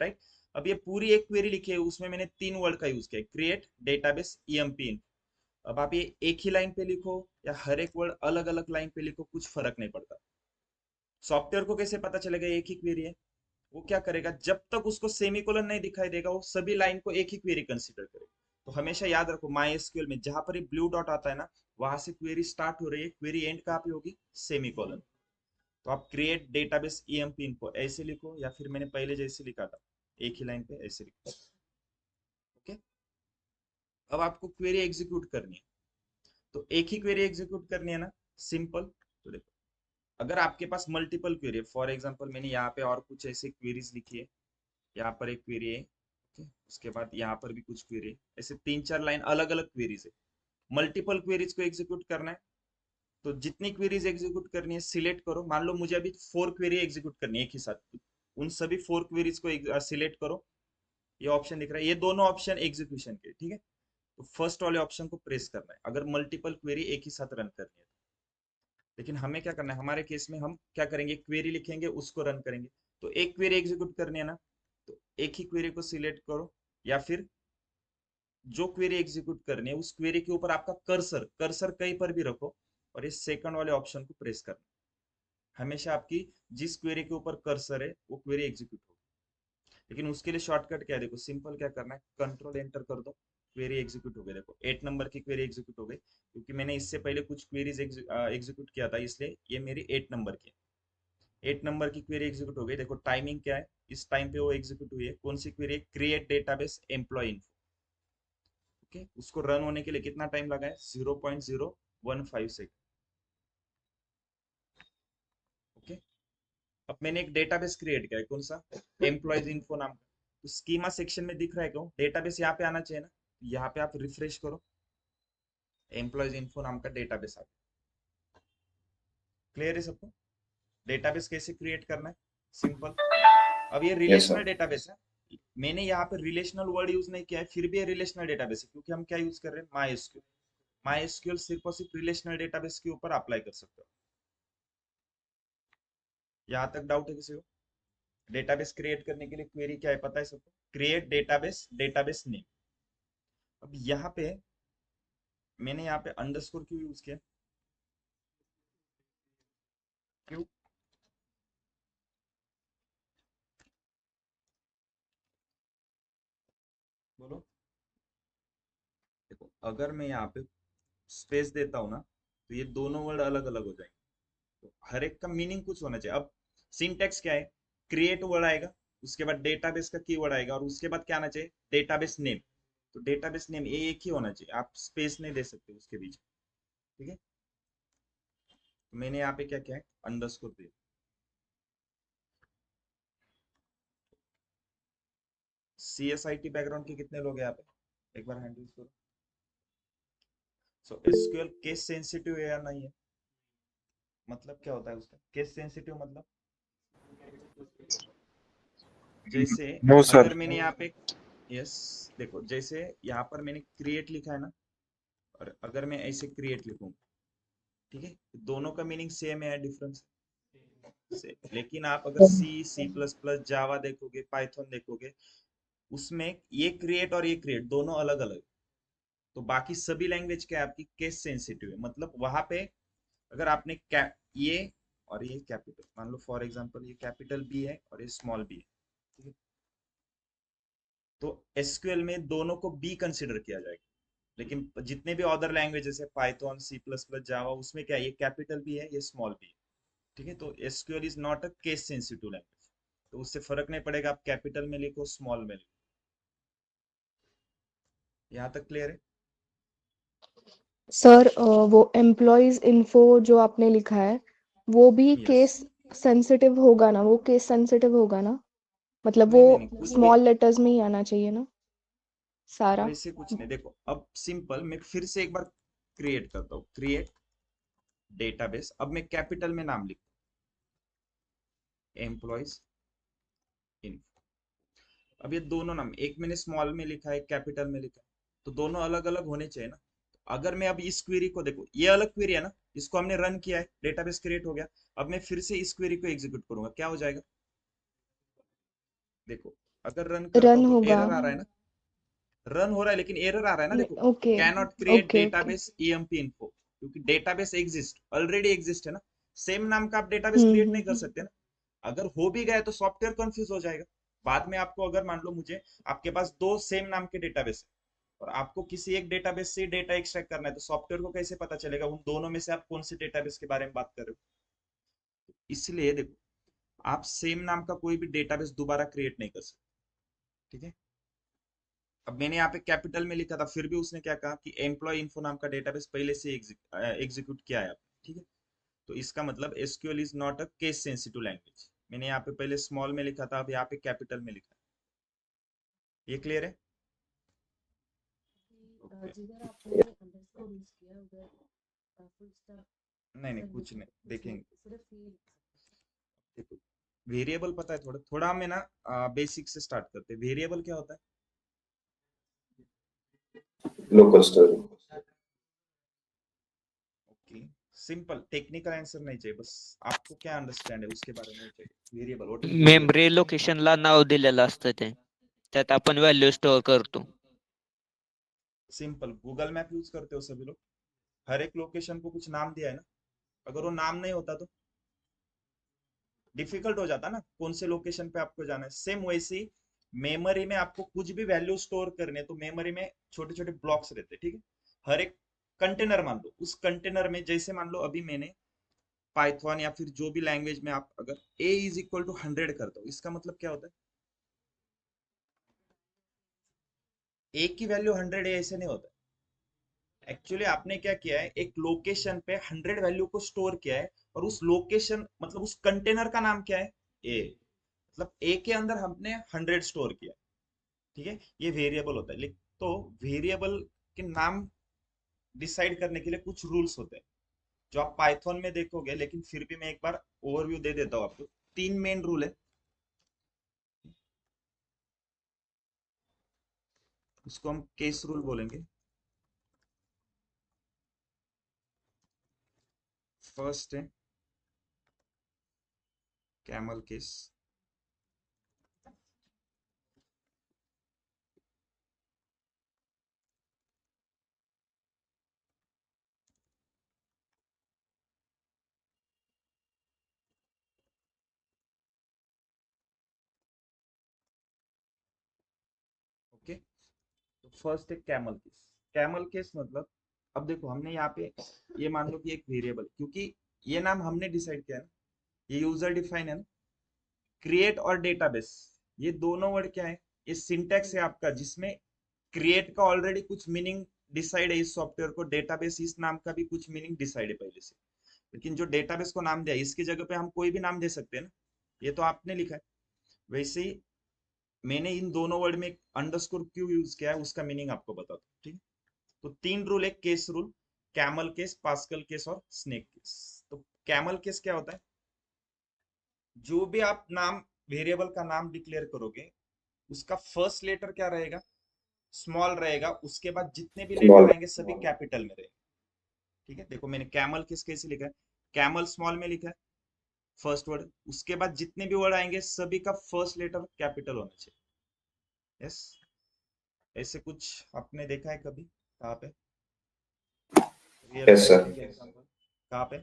राइट। अब ये पूरी एक क्वेरी लिखी है, उसमें मैंने 3 वर्ड का यूज किया, क्रिएट डेटाबेस ईएमपी। अब आप ये एक ही लाइन पे लिखो या हर एक वर्ड अलग अलग लाइन पे लिखो, कुछ फर्क नहीं पड़ता। सॉफ्टवेयर को कैसे पता चलेगा एक ही क्वेरी है? वो क्या करेगा, जब तक उसको सेमीकोलन नहीं दिखाई देगा वो सभी लाइन को एक ही क्वेरी कंसीडर करेगा। तो हमेशा याद रखो, माई एसक्यूएल में जहां पर ये ब्लू डॉट आता है ना, वहां से क्वेरी स्टार्ट हो रही है, क्वेरी एंड कहाँ पे होगी, सेमीकोलन। तो आप क्रिएट डेटाबेस ईएमपी इनको ऐसे लिखो या फिर मैंने पहले जैसे लिखा था एक ही लाइन पे ऐसे लिखो। ओके, अब आपको क्वेरी एग्जीक्यूट करनी है, तो एक ही क्वेरी एग्जीक्यूट करनी है ना, सिंपल। तो देखो, अगर आपके पास मल्टीपल क्वेरी है, फॉर एग्जांपल मैंने यहाँ पे और कुछ ऐसे क्वेरीज लिखी है, यहाँ पर एक क्वेरी है, ओके, उसके बाद यहाँ पर भी कुछ क्वेरी है, ऐसे 3-4 लाइन अलग अलग क्वेरीज है। मल्टीपल क्वेरीज को एग्जीक्यूट करना है, तो जितनी क्वेरीज एग्जीक्यूट करनी है सिलेक्ट करो। मान लो मुझे अभी 4 क्वेरी एग्जीक्यूट करनी है एक ही साथ, उन सभी 4 क्वेरीज को सिलेक्ट करो। ये ऑप्शन दिख रहा है, ये दोनों ऑप्शन एग्जीक्यूशन के, ठीक है। तो फर्स्ट वाले ऑप्शन को प्रेस करना है अगर मल्टीपल क्वेरी एक ही साथ रन करनी है। लेकिन हमें क्या करना है, हमारे केस में हम क्या करेंगे, क्वेरी लिखेंगे उसको रन करेंगे। तो एक क्वेरी एग्जीक्यूट करनी है ना, तो एक ही क्वेरी को सिलेक्ट करो या फिर जो क्वेरी एग्जीक्यूट करनी है उस क्वेरी के ऊपर आपका कर्सर कर्सर कहीं पर भी रखो और इस सेकंड वाले ऑप्शन को प्रेस करना। हमेशा आपकी जिस क्वेरी के ऊपर कर्सर है वो क्वेरी एग्जीक्यूट होगी। लेकिन उसके लिए शॉर्टकट क्या है, देखो सिंपल क्या करना है, कंट्रोल एंटर कर दो, क्वेरी एग्जीक्यूट हो गई। देखो 8 नंबर की क्वेरी एग्जीक्यूट हो गई, क्योंकि मैंने इससे पहले कुछ क्वेरीज एग्जीक्यूट किया था, इसलिए ये मेरी 8 नंबर की 8 नंबर की क्वेरी एग्जीक्यूट हो गई। देखो टाइमिंग क्या है, इस टाइम पे वो एग्जीक्यूट हुई है। कौन सी query, create database employ info. Okay, उसको रन होने के लिए कितना टाइम लगा है, 0.015 सेकंड। ओके, अब मैंने एक डेटाबेस क्रिएट किया है, कौन सा, एम्प्लॉयज इन्फो नाम का। तो स्कीमा सेक्शन में दिख रहा है क्यों, डेटाबेस यहाँ पे आना चाहिए ना, यहाँ पे आप रिफ्रेश करो, एम्प्लॉयज इन्फो नाम का डेटाबेस आ गया। क्लियर है सबको, डेटाबेस कैसे क्रिएट करना है, सिंपल। अब ये यस रिलेशनल सर। डेटाबेस है, मैंने यहाँ पे रिलेशनल वर्ड यूज नहीं किया है, फिर भी ये रिलेशनल डेटाबेस है, क्योंकि हम क्या यूज कर रहे हैं, माई एसक्यूएल। माई एसक्यूएल सिर्फ और सिर्फ रिलेशनल डेटाबेस के ऊपर अप्लाई कर सकते हो। यहाँ तक डाउट है किसी को? डेटाबेस क्रिएट करने के लिए क्वेरी क्या है पता है सबको, क्रिएट डेटाबेस डेटाबेस नेम। अब यहाँ पे मैंने यहाँ पे अंडरस्कोर क्यों यूज किया, क्यों, बोलो। देखो अगर मैं यहाँ पे स्पेस देता हूँ ना, तो ये दोनों वर्ड अलग अलग हो जाएंगे, तो हर एक का मीनिंग कुछ होना चाहिए। अब सिंटेक्स क्या है, क्रिएट वर्ड आएगा, उसके बाद डेटाबेस का कीवर्ड आएगा और उसके बाद क्या आना चाहिए, डेटाबेस नेम। तो डेटाबेस नेम ये एक ही होना चाहिए, आप स्पेस नहीं दे सकते उसके बीच, ठीक है। तो मैंने यहाँ पे क्या किया है, अंडरस्कोर दिया। CSIT बैकग्राउंड के कितने लोग हैं यहाँ पे, एक बार हैंड यूज करो। सो एसक्यूएल केस सेंसिटिव है या नहीं है, मतलब क्या होता है उसका, केस सेंसिटिव मतलब जैसे नो सर। अगर मैंने यहाँ पे, यस, देखो जैसे यहाँ पर मैंने क्रिएट लिखा है ना, और अगर मैं ऐसे क्रिएट लिखूंगा, ठीक है, दोनों का मीनिंग सेम है, डिफरेंस से। लेकिन आप अगर C++ जावा देखोगे, पाइथन देखोगे, उसमें ये क्रिएट और ये क्रिएट दोनों अलग अलग। तो बाकी सभी लैंग्वेज क्या है आपकी, केस सेंसिटिव है, मतलब वहां पे अगर आपने ये और ये कैपिटल, मान लो फॉर एग्जांपल ये कैपिटल बी है और ये स्मॉल बी है, ठीक है, तो एसक्यूएल में दोनों को बी कंसिडर किया जाएगा। लेकिन जितने भी अदर लैंग्वेजेस है, पाइथन C++ जावा, उसमें क्या है, ये कैपिटल बी है, ये स्मॉल बी है, ठीक है। तो SQL is not a case sensitive language, तो उससे फर्क नहीं पड़ेगा आप कैपिटल में लिखो स्मॉल में लिखो। यहाँ तक क्लियर है? सर वो एम्प्लॉयज इन्फो जो आपने लिखा है वो भी यस, केस सेंसिटिव होगा ना, वो केस सेंसिटिव होगा ना, मतलब नहीं वो नहीं नहीं, कुछ भी स्मॉल लेटर्स में ही आना चाहिए ना सारा। वैसे कुछ नहीं। देखो अब सिंपल मैं फिर से एक बार क्रिएट करता हूँ, क्रिएट डेटाबेस। अब मैं कैपिटल में नाम लिखता हूँ, एम्प्लॉयज इन्फो। अब ये दोनों नाम, एक मैंने स्मॉल में लिखा है, कैपिटल में लिखा है, तो दोनों अलग अलग होने चाहिए ना। तो अगर मैं अब इस क्वेरी को देखो, ये अलग क्वेरी है ना, इसको हमने रन किया है, डेटाबेस क्रिएट हो गया। अब मैं फिर से इस क्वेरी को एग्जीक्यूट करूंगा, क्या हो जाएगा? देखो अगर रन करता रन हूँ तो होगा। एरर आ रहा है ना, रन हो रहा है लेकिन एरर आ रहा है ना। देखो okay can not create okay okay. Database emp info, क्योंकि डेटाबेस एग्जिस्ट, ऑलरेडी एग्जिस्ट है ना। सेम नाम का आप डेटाबेस क्रिएट नहीं कर सकते ना। अगर हो भी गया तो सॉफ्टवेयर कंफ्यूज हो जाएगा। बाद में आपको अगर मान लो मुझे, आपके पास दो सेम नाम के डेटाबेस है और आपको किसी एक डेटाबेस से डेटा एक्सट्रैक्ट करना है, तो सॉफ्टवेयर को कैसे पता चलेगा उन दोनों में से आप कौन से डेटाबेस के बारे में बात कर रहे हो? इसलिए देखो, आप सेम नाम का कोई भी डेटाबेस दोबारा क्रिएट नहीं कर सकते। ठीक है। अब मैंने यहाँ पे कैपिटल में लिखा था, फिर भी उसने क्या कहा कि एम्प्लॉय इन्फो नाम का डेटाबेस पहले से एग्जीक्यूट किया है आपने। ठीक है। तो इसका मतलब SQL is not a case sensitive language. मैंने यहाँ पे पहले स्मॉल में लिखा था, अब यहाँ पे कैपिटल में लिखा है। ये क्लियर है? Okay. नहीं नहीं कुछ नहीं, देखेंगे। देखो वेरिएबल पता है, थोड़ा थोड़ा हमें ना बेसिक से स्टार्ट करते हैं। वेरिएबल क्या होता है? Local storage. Okay, simple, technical answer नहीं चाहिए, बस आपको क्या अंडरस्टैंड है उसके बारे में चाहिए। Variable, what is variable? Memory लोकेशनला नाव दिलेलं असतं ते, त्यात आपण व्हॅल्यू स्टोअर करतो. सिंपल, गूगल मैप यूज करते हो सभी लोग, हर एक लोकेशन को कुछ नाम दिया है ना। अगर वो नाम नहीं होता तो डिफिकल्ट हो जाता ना, कौन से लोकेशन पे आपको जाना है। सेम वैसे ही मेमोरी में आपको कुछ भी वैल्यू स्टोर करने, तो मेमोरी में छोटे छोटे ब्लॉक्स रहते हैं। ठीक है। हर एक कंटेनर मान लो, उस कंटेनर में जैसे मान लो अभी मैंने पाइथन या फिर जो भी लैंग्वेज में आप अगर a इज इक्वल टू 100 करता हो, इसका मतलब क्या होता है? a की वैल्यू 100 है ऐसे नहीं होता। एक्चुअली आपने क्या किया है, एक लोकेशन पे 100 वैल्यू को स्टोर किया है, और उस लोकेशन मतलब उस कंटेनर का नाम क्या है? ए। मतलब ए के अंदर हमने 100 स्टोर किया। ठीक है। ये वेरिएबल होता है। तो वेरिएबल के नाम डिसाइड करने के लिए कुछ रूल्स होते हैं जो आप पाइथन में देखोगे, लेकिन फिर भी मैं एक बार ओवरव्यू दे देता हूँ आपको। तीन मेन रूल है, उसको हम केस रूल बोलेंगे। फर्स्ट है कैमल केस। ओके। तो फर्स्ट है कैमल केस। कैमल केस मतलब, अब देखो हमने यहाँ पे ये मान लो कि एक वेरिएबल, क्योंकि ये नाम हमने डिसाइड किया है ना, ये यूजर डिफाइन है ना। क्रिएट और डेटाबेस, ये दोनों वर्ड क्या है? ये सिंटैक्स है आपका, जिसमें क्रिएट का ऑलरेडी कुछ मीनिंग डिसाइड है इस सॉफ्टवेयर को, डेटाबेस इस नाम का भी कुछ मीनिंग डिसाइड है पहले से। लेकिन जो डेटाबेस को नाम दिया, इसकी जगह पे हम कोई भी नाम दे सकते हैं ना, ये तो आपने लिखा है। वैसे ही मैंने इन दोनों वर्ड में अंडरस्कोर क्यों यूज किया है, उसका मीनिंग आपको बता दो। ठीक है। तो तीन रूल है case rule, camel case, pascal case और स्नेक केस। तो कैमल केस क्या होता है? जो भी आप नाम, वेरिएबल का नाम डिक्लेयर करोगे, उसका फर्स्ट लेटर क्या रहेगा? स्मॉल रहेगा। उसके बाद जितने भी लेटर स्मॉल। आएंगे सभी कैपिटल में रहेंगे। ठीक है। देखो मैंने कैमल केस कैसे लिखा है, कैमल स्मॉल में लिखा है फर्स्ट वर्ड, उसके बाद जितने भी वर्ड आएंगे सभी का फर्स्ट लेटर कैपिटल होना चाहिए। यस। ऐसे कुछ आपने देखा है कभी? कहाँ पे? रियल यस लाइफ सर, में एग्जांपल कहाँ पे?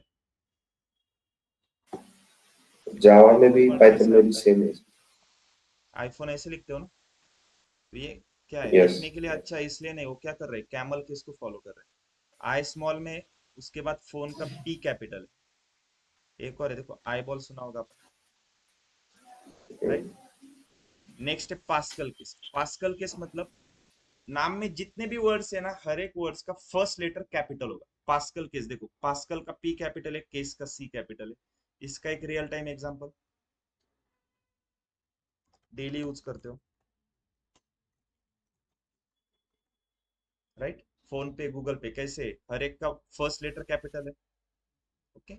जावा में भी वर्ड पाइथन कैसे में भी आता है? सेम है। आईफोन ऐसे लिखते हो ना? तो ये क्या है, यस। लिखने के लिए अच्छा है इसलिए नहीं, वो क्या कर रहे हैं, कैमल केस को फॉलो कर रहे हैं। आई स्मॉल में, उसके बाद फोन का पी कैपिटल है। एक और है, देखो आई बॉल सुना होगा आपने, राइट। नेक्स्ट है पास्कल केस। पास्कल केस मतलब नाम में जितने भी वर्ड्स है ना, हर एक वर्ड्स का फर्स्ट लेटर कैपिटल होगा। पास्कल केस देखो, पास्कल का पी कैपिटल है, केस का सी कैपिटल है। इसका एक real time example daily use करते हो, राइट? फोन पे, गूगल पे, कैसे हर एक का फर्स्ट लेटर कैपिटल है, ओके?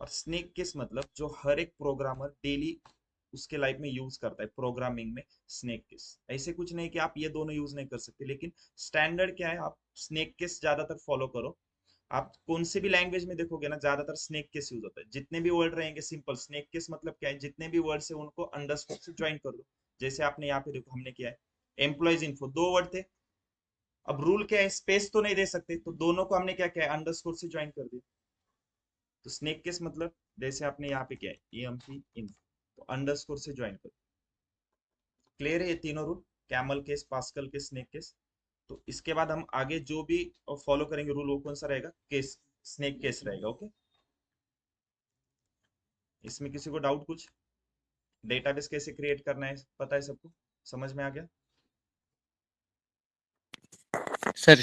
और स्नेक केस मतलब जो हर एक प्रोग्रामर डेली उसके लाइफ में यूज करता है प्रोग्रामिंग में, स्नेक केस। ऐसे कुछ नहीं कि आप ये दोनों यूज नहीं कर सकते, लेकिन स्टैंडर्ड क्या है, आप स्नेक केस ज्यादातर फॉलो करो। आप कौन से भी लैंग्वेज में देखोगे ना, ज्यादातर स्नेक केस यूज होता है। जितने भी वर्ड रहेंगे सिंपल, स्नेक केस मतलब क्या है, जितने भी वर्ड है उनको अंडरस्कोर से ज्वाइन कर दो। जैसे आपने यहाँ पे देखो हमने किया है, एम्प्लॉयज इन्फो, दो वर्ड थे। अब रूल क्या है, स्पेस तो नहीं दे सकते, तो दोनों को हमने क्या किया है, अंडरस्कोर से ज्वाइन कर दिया। तो स्नेक केस मतलब जैसे आपने यहाँ पे किया है emp इन्फो, तो अंडरस्कोर से ज्वाइन कर। क्लियर है ये तीनों rule, camel case, pascal case, snake case. तो इसके बाद हम आगे जो भी फॉलो करेंगे रूल, वो कौन सा रहेगा, केस, स्नेक केस रहेगा, ओके? इसमें किसी को डाउट कुछ? डेटाबेस कैसे क्रिएट करना है पता है सबको, समझ में आ गया? सर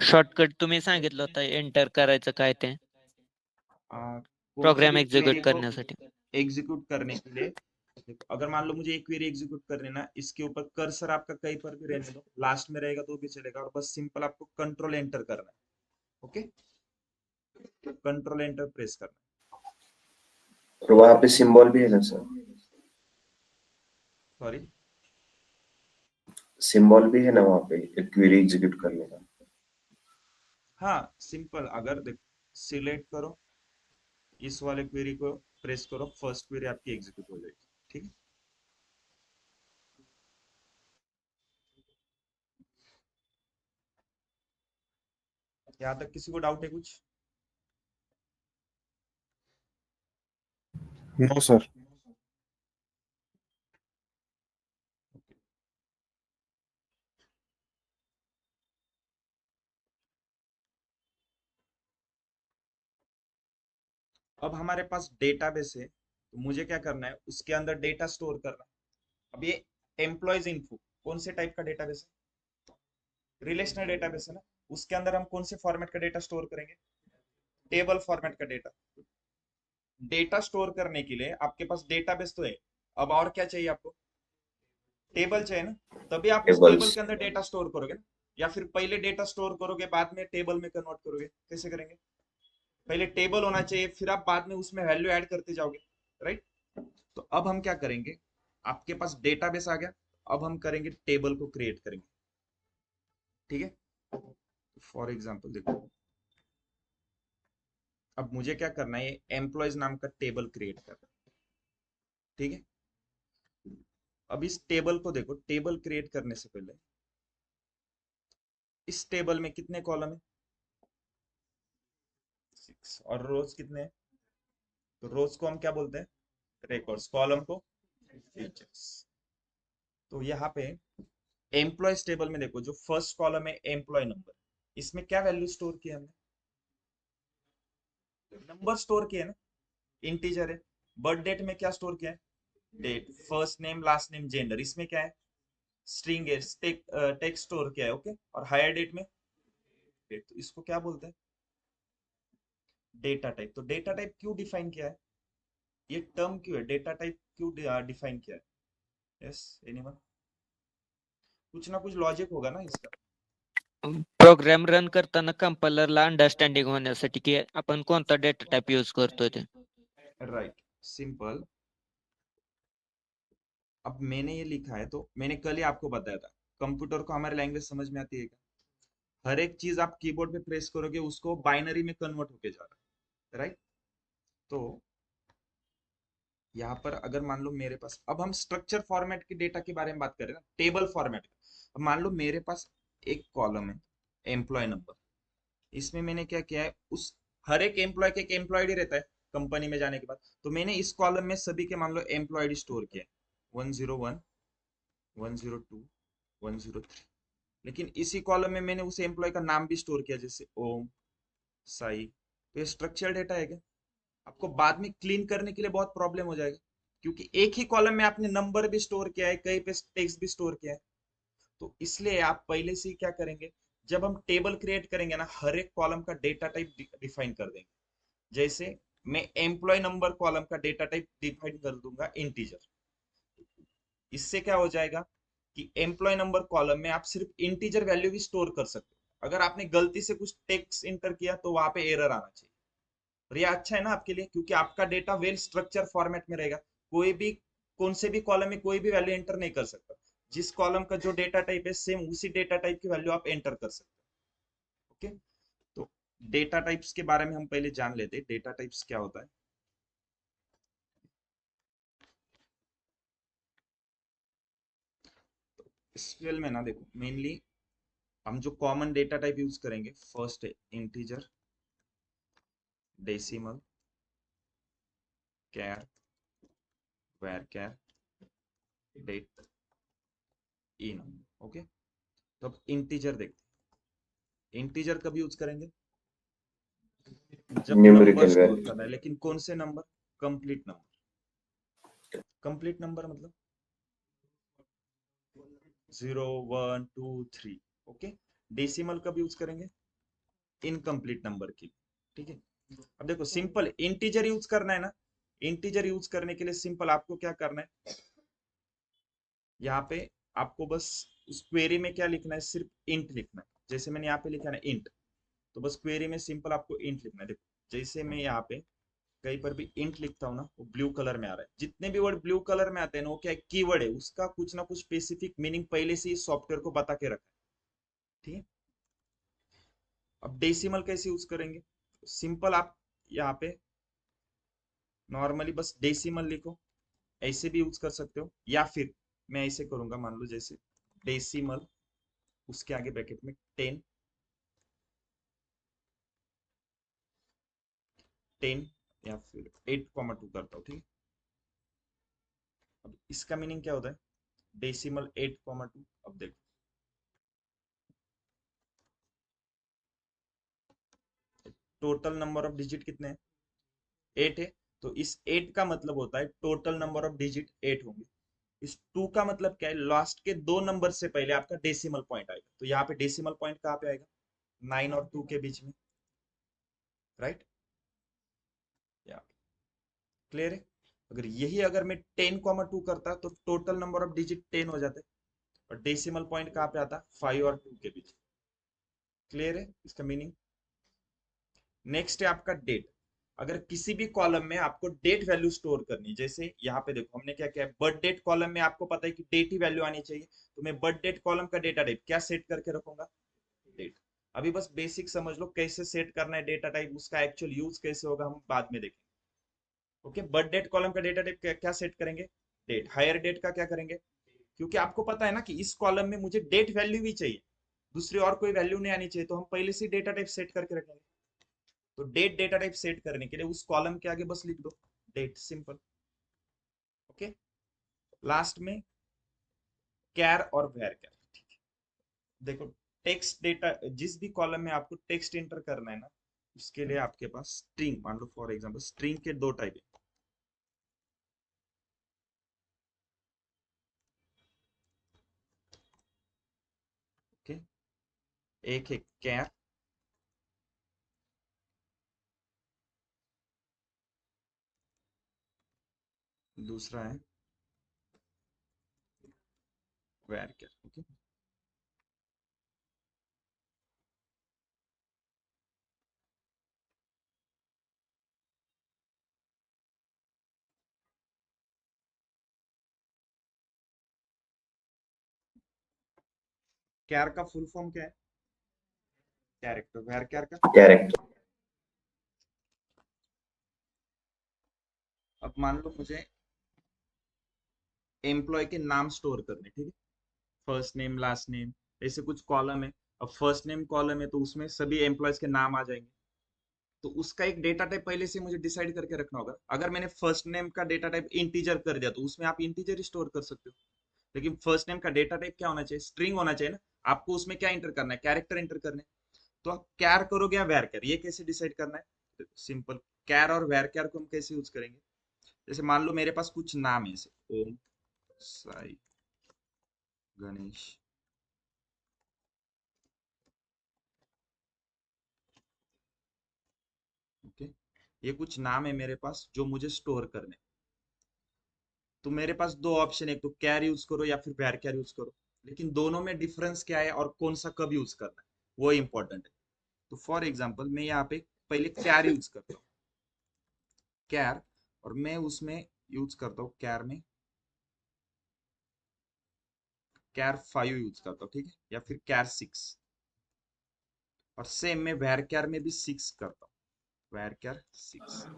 शॉर्टकट तुम्ही सांगितलं होतं एंटर करायचं काय ते कौन सी प्रोग्राम भी एक्झिक्यूट क्वेरी को करण्यासाठी. एग्जीक्यूट करने के लिए देखो, अगर मान लो मुझे एक क्वेरी एग्जीक्यूट करनी है ना, इसके ऊपर कर्सर आपका कहीं पर भी रहने दो, लास्ट में रहेगा तो भी चलेगा, और बस सिंपल आपको कंट्रोल एंटर करना है, ओके? कंट्रोल एंटर प्रेस करना और वहां पे सिंबल भी है ना सर? है। सॉरी, सिंबल भी है ना वहां पे एक क्वेरी एग्जीक्यूट करने का? हाँ सिंपल, अगर देखो सिलेक्ट करो इस वाले क्वेरी को, प्रेस करो, फर्स्ट क्वेरी आपकी एग्जीक्यूट हो जाएगी, ठीक है? यहाँ तक किसी को डाउट है कुछ? No sir. अब हमारे पास डेटाबेस है, तो मुझे क्या करना है, उसके अंदर डेटा स्टोर करना है। अब ये एम्प्लॉयज इन्फो कौन से टाइप का डेटाबेस है, रिलेशनल डेटाबेस है ना। उसके अंदर हम कौन से फॉर्मेट का डेटा स्टोर करेंगे, टेबल फॉर्मेट का डेटा। डेटा स्टोर करने के लिए आपके पास डेटाबेस तो है, अब और क्या चाहिए आपको, टेबल चाहिए ना। तभी आप उस टेबल टेबल्स। के अंदर डेटा स्टोर करोगे ना, या फिर पहले डेटा स्टोर करोगे बाद में टेबल में कन्वर्ट करोगे, कैसे करेंगे? पहले टेबल होना चाहिए, फिर आप बाद में उसमें वैल्यू ऐड करते जाओगे, राइट? तो अब हम क्या करेंगे, आपके पास डेटाबेस आ गया, अब हम करेंगे टेबल को क्रिएट करेंगे, ठीक है? फॉर एग्जांपल देखो, अब मुझे क्या करना है, एम्प्लॉयज नाम का टेबल क्रिएट करना है, ठीक है? अब इस टेबल को देखो, टेबल क्रिएट करने से पहले इस टेबल में कितने कॉलम है, 6, और रोज कितने हैं? तो रोज को हम क्या बोलते हैं, रिकॉर्ड्स, कॉलम को फीचर्स। तो यहाँ पे एम्प्लॉयज टेबल में देखो, जो फर्स्ट कॉलम है एम्प्लॉय नंबर, इसमें क्या वैल्यू स्टोर किया हमने, नंबर स्टोर किया ना, इंटीजर है। बर्थ डेट में क्या स्टोर किया है, date. First name, last name, gender, इसमें क्या है, स्ट्रिंग है, टेक्स्ट स्टोर किया है, ओके? और हायर डेट में डेट, तो इसको क्या बोलते हैं, डेटा टाइप। तो डेटा टाइप क्यों डिफाइन किया है, ये टर्म क्यों है, डेटा टाइप क्यों डिफाइन किया है? Yes, anyone? कुछ ना कुछ लॉजिक होगा ना इसका। प्रोग्राम रन करताना कंपाइलरला अंडरस्टँडिंग होण्यासाठी की आपण कोणता डेटा टाइप यूज करतोय ते. Right, simple. अब मैंने ये लिखा है, तो मैंने कल ही आपको बताया था, कंप्यूटर को हमारी लैंग्वेज समझ में आती है क्या? हर एक चीज आप कीबोर्ड पे प्रेस करोगे उसको बाइनरी में कन्वर्ट होके जा रहा है, राइट? तो यहाँ पर अगर मान लो मेरे पास, अब हम स्ट्रक्चर फॉर्मेट के डेटा के बारे में बात करें ना, टेबल फॉर्मेट। अब मान लो मेरे पास एक कॉलम है एम्प्लॉय नंबर, इसमें मैंने क्या किया है, उस हर एक एम्प्लॉय के एक एम्प्लॉय डी रहता है कंपनी में जाने के बाद, तो मैंने इस कॉलम में सभी के मान लो एम्प्लॉय डी स्टोर किया है, 101, 102, 103। लेकिन इसी कॉलम में मैंने उस एम्प्लॉय का नाम भी स्टोर किया, जैसे ओम, साई। तो ये स्ट्रक्चर डेटा है क्या? आपको बाद में क्लीन करने के लिए बहुत प्रॉब्लम हो जाएगा, क्योंकि एक ही कॉलम में आपने नंबर भी स्टोर किया है, कहीं पे टेक्स्ट भी स्टोर किया है। तो इसलिए आप पहले से ही क्या करेंगे, जब हम टेबल क्रिएट करेंगे ना, हर एक कॉलम का डेटा टाइप डिफाइन कर देंगे। जैसे मैं एम्प्लॉय नंबर कॉलम का डेटा टाइप डिफाइन कर दूंगा इंटीजर। इससे क्या हो जाएगा कि एम्प्लॉय नंबर कॉलम में आप सिर्फ इंटीजर वैल्यू भी स्टोर कर सकते हो। अगर आपने गलती से कुछ टेक्स्ट इंटर किया तो वहां पे एरर आना चाहिए। और ये अच्छा है ना आपके लिए, क्योंकि आपका डेटा वेल स्ट्रक्चर फॉर्मेट में रहेगा। कोई भी कौन से भी कॉलम में कोई भी वैल्यू एंटर नहीं कर सकता। जिस कॉलम का जो डेटा टाइप है सेम उसी डेटा टाइप की वैल्यू आप एंटर कर सकते हो। ओके, तो डेटा टाइप्स के बारे में हम पहले जान लेते हैं, डेटा टाइप्स क्या होता है। SQL में ना देखो, मेनली हम जो कॉमन डेटा टाइप यूज करेंगे, फर्स्ट है इंटीजर, डेसिमल, कैर, varchar, डेट, ओके। तो अब इंटीजर देखते हैं। इंटीजर कब यूज करेंगे? जब नंबर न्यूमेरिकल स्टोर वैल्यू। करना है, लेकिन कौन से number? Complete number. Complete number मतलब 0 1 2 3। ओके। डेसिमल कब यूज करेंगे? इनकम्प्लीट नंबर के लिए। ठीक है। अब देखो सिंपल इंटीजर यूज करना है ना, इंटीजर यूज करने के लिए सिंपल आपको क्या करना है, यहाँ पे आपको बस उस क्वेरी में क्या लिखना है, सिर्फ इंट लिखना है। जैसे मैंने यहाँ पे लिखा है ना इंट, तो बस क्वेरी में सिंपल आपको इंट लिखना है। देखो जैसे मैं यहाँ पे कहीं पर भी इंट लिखता हूँ ना, वो ब्लू कलर में आ रहा है। जितने भी वर्ड ब्लू कलर में आते हैं ना, वो क्या कीवर्ड है, उसका कुछ ना कुछ स्पेसिफिक मीनिंग पहले से ही सॉफ्टवेयर को बता के रखा है। ठीक है। अब डेसिमल कैसे यूज करेंगे? सिंपल आप यहाँ पे नॉर्मली बस डेसिमल लिखो, ऐसे भी यूज कर सकते हो, या फिर मैं ऐसे करूंगा, मान लो जैसे डेसिमल, उसके आगे ब्रैकेट में 10, 10 या फिर 8,2 करता हूँ। ठीक है। अब इसका मीनिंग क्या होता है, डेसिमल 8,2। अब देखो टोटल नंबर ऑफ डिजिट कितने हैं? 8 है। तो इस 8 का मतलब होता है टोटल नंबर ऑफ डिजिट 8 होंगे। इस 2 का मतलब क्या है, लास्ट के दो नंबर से पहले आपका डेसिमल पॉइंट आएगा। तो यहाँ पे डेसिमल पॉइंट कहाँ पे आएगा? 9 और 2 के बीच में। राइट, क्लियर है? अगर यही अगर मैं 10,2 करता तो टोटल नंबर ऑफ डिजिट 10 हो जाते, और डेसिमल पॉइंट कहाँ पे आता? 5 और 2 के बीच। क्लियर है इसका मीनिंग? नेक्स्ट है आपका डेट। अगर किसी भी कॉलम में आपको डेट वैल्यू स्टोर करनी, जैसे यहाँ पे देखो हमने क्या किया, बर्थ डेट कॉलम में आपको पता है कि डेट ही वैल्यू आनी चाहिए। तो मैं बर्थ डेट कॉलम का डेटा टाइप क्या सेट करके रखूंगा? डेट। अभी बस बेसिक समझ लो कैसे सेट करना है डेटा टाइप, उसका एक्चुअल यूज कैसे होगा हम बाद में देखेंगे। ओके, बर्थ डेट कॉलम का डेटा टाइप क्या सेट करेंगे? डेट। हायर डेट का क्या करेंगे? क्योंकि आपको पता है ना कि इस कॉलम में मुझे डेट वैल्यू भी चाहिए, दूसरी और कोई वैल्यू नहीं आनी चाहिए, तो हम पहले से डेटा टाइप सेट करके रखेंगे। तो डेट डेटा टाइप सेट करने के लिए उस कॉलम के आगे बस लिख दो डेट, सिंपल। ओके। लास्ट में कैर और वेर कैर। ठीक है। देखो टेक्स्ट डेटा, जिस भी कॉलम में आपको टेक्स्ट एंटर करना है ना, उसके लिए आपके पास स्ट्रिंग, मान लो फॉर एग्जांपल स्ट्रिंग के दो टाइप है। ओके, एक है कैर, दूसरा है वेर कैर। ओके, कैर का फुल फॉर्म क्या है? कैरेक्टर। वेर कैर का? कैरेक्टर। अब मान लो मुझे एम्प्लॉय के नाम स्टोर करने, ठीक है, फर्स्ट नेम लास्ट नेम, ऐसे कुछ कॉलम है। अब फर्स्ट नेम कॉलम है तो उसमें सभी एम्प्लॉयज के नाम आ जाएंगे। तो उसका एक डेटा टाइप पहले से मुझे डिसाइड करके रखना होगा। अगर मैंने फर्स्ट नेम का डेटा टाइप इंटीजर कर दिया तो उसमें आप इंटीजर स्टोर कर सकते हो, लेकिन फर्स्ट नेम का डेटा टाइप क्या होना चाहिए? स्ट्रिंग होना चाहिए ना। आपको उसमें क्या इंटर करना है? कैरेक्टर इंटर करने। तो आप कैर करोगे या वेर कैर, ये कैसे डिसाइड करना है? सिंपल, कैर और वेर कैर को हम कैसे यूज करेंगे? जैसे मान लो मेरे पास कुछ नाम है, जैसे ओम, साई, गणेश, ओके, ये कुछ नाम है मेरे पास जो मुझे स्टोर करने। तो मेरे पास दो ऑप्शन है, एक तो कैर यूज करो या फिर वैर कैर यूज करो, लेकिन दोनों में डिफरेंस क्या है और कौन सा कब यूज करना है वो इंपॉर्टेंट है। तो फॉर एग्जाम्पल मैं यहाँ पे पहले कैर यूज करता हूँ, कैर, और मैं उसमें यूज करता हूँ कैर में कैर 5 यूज करता हूँ, ठीक है, या फिर कैर 6। और सेम मैं वैर कैर में भी 6 करता हूँ, वैर कैर 6।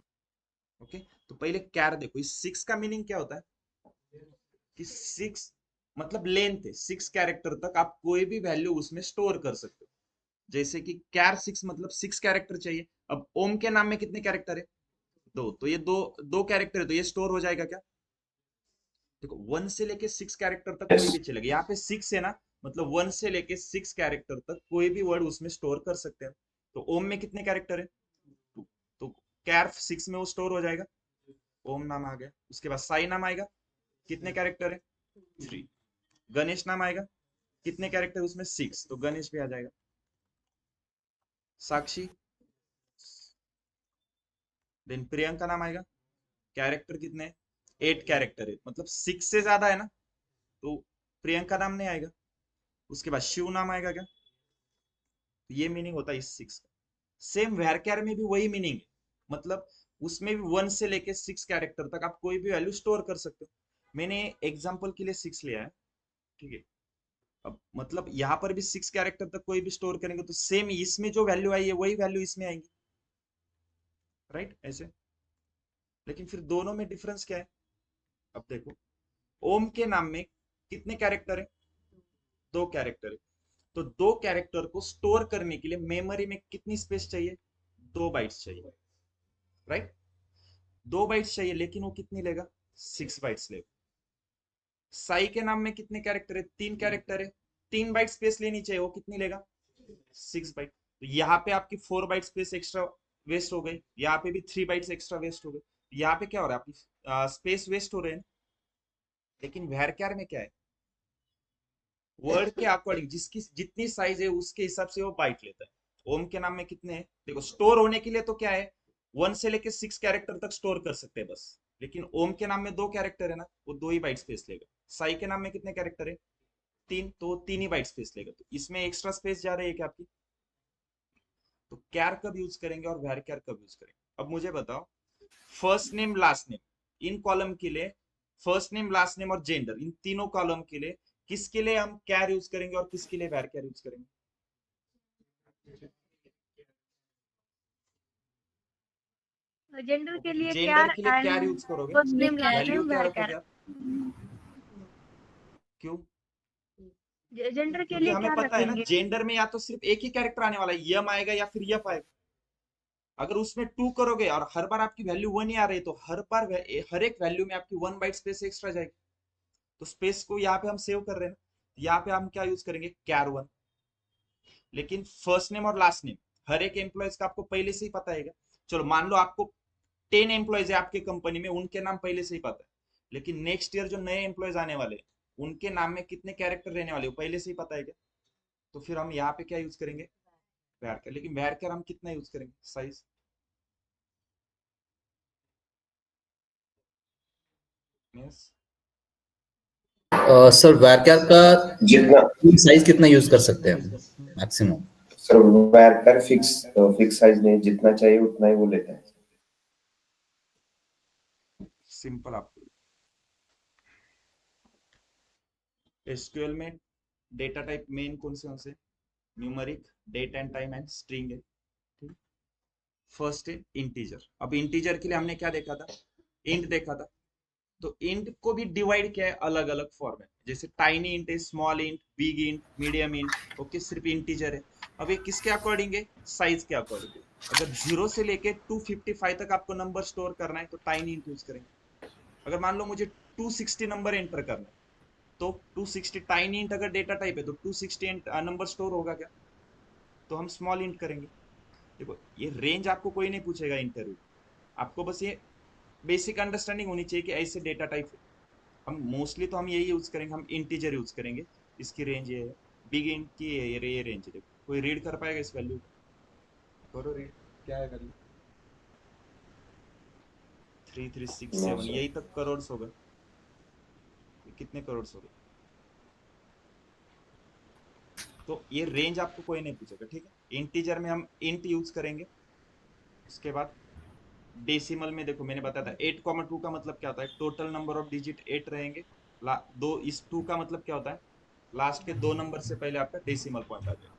ओके, तो पहले कैर देखो, इस 6 का मीनिंग क्या होता है कि 6 मतलब लेंथ है, 6 कैरेक्टर तक आप कोई भी वैल्यू उसमें स्टोर कर सकते हो। जैसे कि कैर 6 मतलब 6 कैरेक्टर चाहिए। अब ओम के नाम में कितने कैरेक्टर है? दो, तो ये दो दो कैरेक्टर है, तो ये स्टोर हो जाएगा क्या? देखो 1 से लेके 6 कैरेक्टर तक कोई यस भी चलेगा, यहाँ पे 6 है ना, मतलब 1 से लेके 6 कैरेक्टर तक कोई भी वर्ड उसमें स्टोर कर सकते हैं। तो ओम में कितने कैरेक्टर है? तो कैर 6 में वो स्टोर हो जाएगा, ओम नाम आ गया। उसके बाद साई नाम आएगा, कितने कैरेक्टर है? 3। गणेश नाम आएगा, कितने कैरेक्टर उसमें? 6, तो गणेश भी आ जाएगा। साक्षी, देन प्रियंका नाम आएगा, कैरेक्टर कितने? 8 कैरेक्टर है, मतलब 6 से ज्यादा है ना, तो प्रियंका नाम नहीं आएगा। उसके बाद शिव नाम आएगा क्या? तो ये मीनिंग होता है इस 6 का। सेम वैरक्यार में भी वही मीनिंग है, मतलब उसमें भी 1 से लेके 6 कैरेक्टर तक आप कोई भी वैल्यू स्टोर कर सकते हो। मैंने एग्जांपल के लिए 6 लिया है, ठीक है। अब मतलब यहाँ पर भी 6 कैरेक्टर तक कोई भी स्टोर करेंगे तो सेम इसमें जो वैल्यू आई है वही वैल्यू इसमें आएंगी, राइट, ऐसे। लेकिन फिर दोनों में डिफरेंस क्या है? अब देखो, ओम के नाम में कितने कैरेक्टर है? 2 कैरेक्टर है। तो 2 कैरेक्टर को स्टोर करने के लिए मेमोरी में कितनी स्पेस चाहिए? 2 बाइट्स चाहिए, राइट। 2 बाइट्स चाहिए, लेकिन वो कितनी लेगा? 6 बाइट्स लेगा। साई के नाम में कितने कैरेक्टर है? 3 कैरेक्टर है, 3 बाइट स्पेस लेनी चाहिए, वो कितनी लेगा? 6 बाइट। तो यहाँ पे आपकी 4 बाइट स्पेस एक्स्ट्रा वेस्ट हो गई, यहाँ पे भी 3 बाइट्स एक्स्ट्रा वेस्ट हो गई। यहाँ पे क्या हो रहा है? आपकी स्पेस वेस्ट हो रहे हैं। लेकिन वैरक्यार में क्या है? वर्ड के अकॉर्डिंग जिसकी जितनी साइज है उसके हिसाब से वो बाइट लेता है। ओम के नाम में कितने हैं? देखो, स्टोर होने के लिए तो क्या है, 1 से लेके 6 कैरेक्टर तक स्टोर कर सकते हैं बस। लेकिन ओम के नाम में 2 कैरेक्टर है ना, वो 2 ही बाइट स्पेस लेगा। साई के नाम में कितने कैरेक्टर है? 3, तो 3 ही बाइट स्पेस लेगा। तो इसमें एक्स्ट्रा स्पेस जा रही है क्या आपकी? तो कैर कब यूज करेंगे और वैर कैर कब यूज करेंगे? अब मुझे बताओ, first name last name in column के लिए, फर्स्ट नेम लास्ट नेम और जेंडर इन तीनों कॉलम के लिए किसके लिए हम कैर यूज करेंगे और किसके लिए वैर कैर यूज करेंगे? जेंडर के लिए जेंडर कैर के लिए कैर एंड यूज करोगे, first name last value name क्या वेर रखोगे कैर। आप? क्यों? जेंडर के क्योंकि लिए हमें क्या पता है ना, रखेंगे? जेंडर में या तो सिर्फ एक ही कैरेक्टर आने वाला है, यम आएगा या फिर यप आएगा। अगर उसमें 2 करोगे और हर बार आपकी वैल्यू 1 ही आ रही है, तो हर बार हर एक वैल्यू में आपकी 1 बाइट स्पेस एक्स्ट्रा जाएगी। तो स्पेस को यहाँ पे हम सेव कर रहे हैं ना, यहाँ पे हम क्या यूज करेंगे? कैर 1। लेकिन फर्स्ट नेम और लास्ट नेम हर एक एम्प्लॉयज का आपको पहले से ही पता है। चलो मान लो आपको 10 एम्प्लॉयज है आपके कंपनी में, उनके नाम पहले से ही पता है। लेकिन नेक्स्ट ईयर जो नए एम्प्लॉयज आने वाले हैं उनके नाम में कितने कैरेक्टर रहने वाले वो पहले से ही पता है क्या? तो फिर हम यहाँ पे क्या यूज करेंगे? वैरकर। लेकिन वैरकर हम कितना यूज करेंगे? साइज। यस। सर वैरक्यार का जितना साइज कितना यूज कर सकते हैं हम maximum? Sir varchar fix fix size नहीं, जितना चाहिए उतना ही वो लेता है। सिंपल। आपको एसक्यूएल में डेटा टाइप मेन कौन से? Numeric, date and time and string है, ठीक। फर्स्ट है इंटीजर। अब इंटीजर के लिए हमने क्या देखा था? इंट देखा था। तो इंट को भी डिवाइड किया है अलग अलग फॉर्मेट, जैसे टाइनी इंट है, small int, big int, medium int. Okay, सिर्फ इंटीजर है। अब ये किसके अकॉर्डिंग है? साइज के अकॉर्डिंग। अगर 0 से लेके 255 तक आपको नंबर स्टोर करना है तो टाइनी इंट यूज करेंगे। अगर मान लो मुझे 260 नंबर एंटर करना है, तो 260 टाइनी इंट अगर डेटा टाइप है तो 260 नंबर स्टोर होगा क्या? तो हम स्मॉल इंट करेंगे। देखो, ये रेंज आपको कोई नहीं पूछेगा इंटरव्यू, आपको बस ये बेसिक अंडरस्टैंडिंग होनी चाहिए कि ऐसे डेटा टाइप है। हम मोस्टली तो हम यही यूज करेंगे, हम इंटीजर यूज करेंगे। इसकी रेंज ये है, बिग इंट की ये रेंज है। देखो, कोई रीड कर पाएगा इस वैल्यू को? करो रीड, क्या है वैल्यू? 3367 सर। यही तक करोड़ हो गए। ये कितने करोड़ हो गए? तो ये रेंज आपको कोई नहीं पूछेगा, ठीक है। इंटीजर में हम इंट यूज करेंगे। उसके बाद डेसिमल में देखो मैंने बताया था 8,2 का मतलब क्या होता है, टोटल नंबर ऑफ डिजिट 8 रहेंगे। दो इस 2 का मतलब क्या होता है, लास्ट के दो नंबर से पहले आपका डेसिमल पॉइंट आ जाएगा।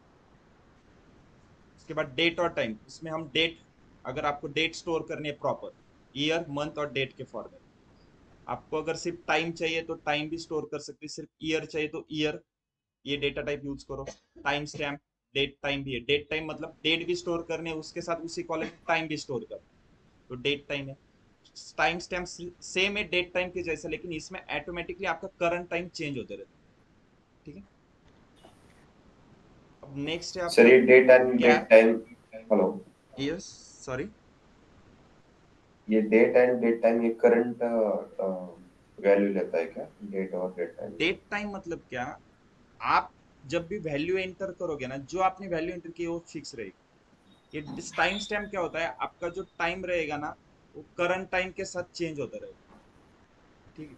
उसके बाद डेट और टाइम, उसमें हम डेट, अगर आपको डेट स्टोर करनी है प्रॉपर, ईयर मंथ और डेट के फॉर्मेट। आपको अगर सिर्फ टाइम चाहिए तो टाइम भी स्टोर कर सकते, सिर्फ ईयर चाहिए तो ईयर, ये डेटा टाइप यूज करो। टाइम स्टैम्प डेट टाइम भी है, डेट टाइम मतलब डेट भी स्टोर करने उसके साथ उसी कॉलम में टाइम भी स्टोर कर, तो डेट टाइम है। टाइम स्टैम्प सेम है डेट टाइम के जैसा, लेकिन इसमें ऑटोमेटिकली आपका करंट टाइम चेंज होते रहता है, ठीक है। अब नेक्स्ट है सर आपका ये date and char. Date time, hello, yes, sorry. ये डेट एंड डेट टाइम ये करंट वैल्यू लेता है क्या, डेट और डेट टाइम? डेट टाइम मतलब क्या, आप जब भी वैल्यू एंटर करोगे ना, जो आपने वैल्यू एंटर की वो फिक्स रहेगी। ये टाइम स्टैम्प क्या होता है, आपका जो टाइम रहेगा ना वो करंट टाइम के साथ चेंज होता रहेगा, ठीक है।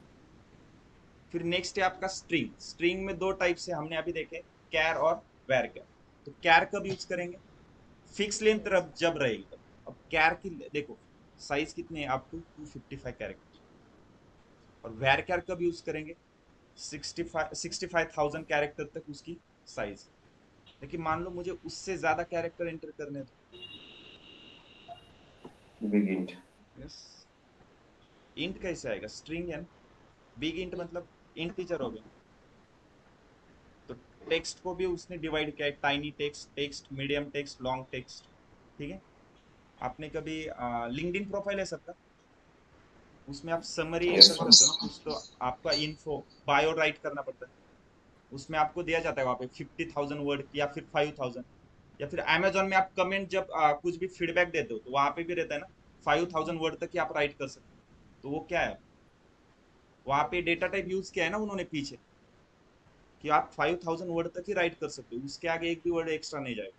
फिर नेक्स्ट है आपका स्ट्रिंग। स्ट्रिंग में दो टाइप से हमने अभी देखे, कैर और वैर कैर। तो कैर कब यूज करेंगे, फिक्स लेंथ जब रहेगी तब। अब कैर की देखो साइज कितने है, अप टू 255 कैरेक्टर। और वैर कैर कब यूज करेंगे, 65,000 कैरेक्टर तक उसकी साइज। लेकिन मान लो मुझे उससे ज्यादा कैरेक्टर एंटर करने दो। Big int. यस, इंट कैसे आएगा, स्ट्रिंग है ना। बिग इंट मतलब इंटीजर हो गया। तो टेक्स्ट को भी उसने डिवाइड किया है, tiny text, text medium text, long text, ठीक है। आपने कभी लिंक्डइन प्रोफाइल है सबका, उसमें आप समरी यस एंटर सर। करते हो ना कुछ, तो आपका इन्फो बायो राइट करना पड़ता है। उसमें आपको दिया जाता है वहाँ पे 50,000 वर्ड या फिर 5,000। या फिर अमेजोन में आप कमेंट जब कुछ भी फीडबैक देते हो तो वहां पे भी रहता है ना, 5,000 वर्ड तक ही आप राइट कर सकते हो। तो वो क्या है, वहां पे डेटा टाइप यूज किया है ना उन्होंने पीछे, कि आप 5,000 वर्ड तक ही राइट कर सकते हो, उसके आगे एक भी वर्ड एक्स्ट्रा नहीं जाएगा,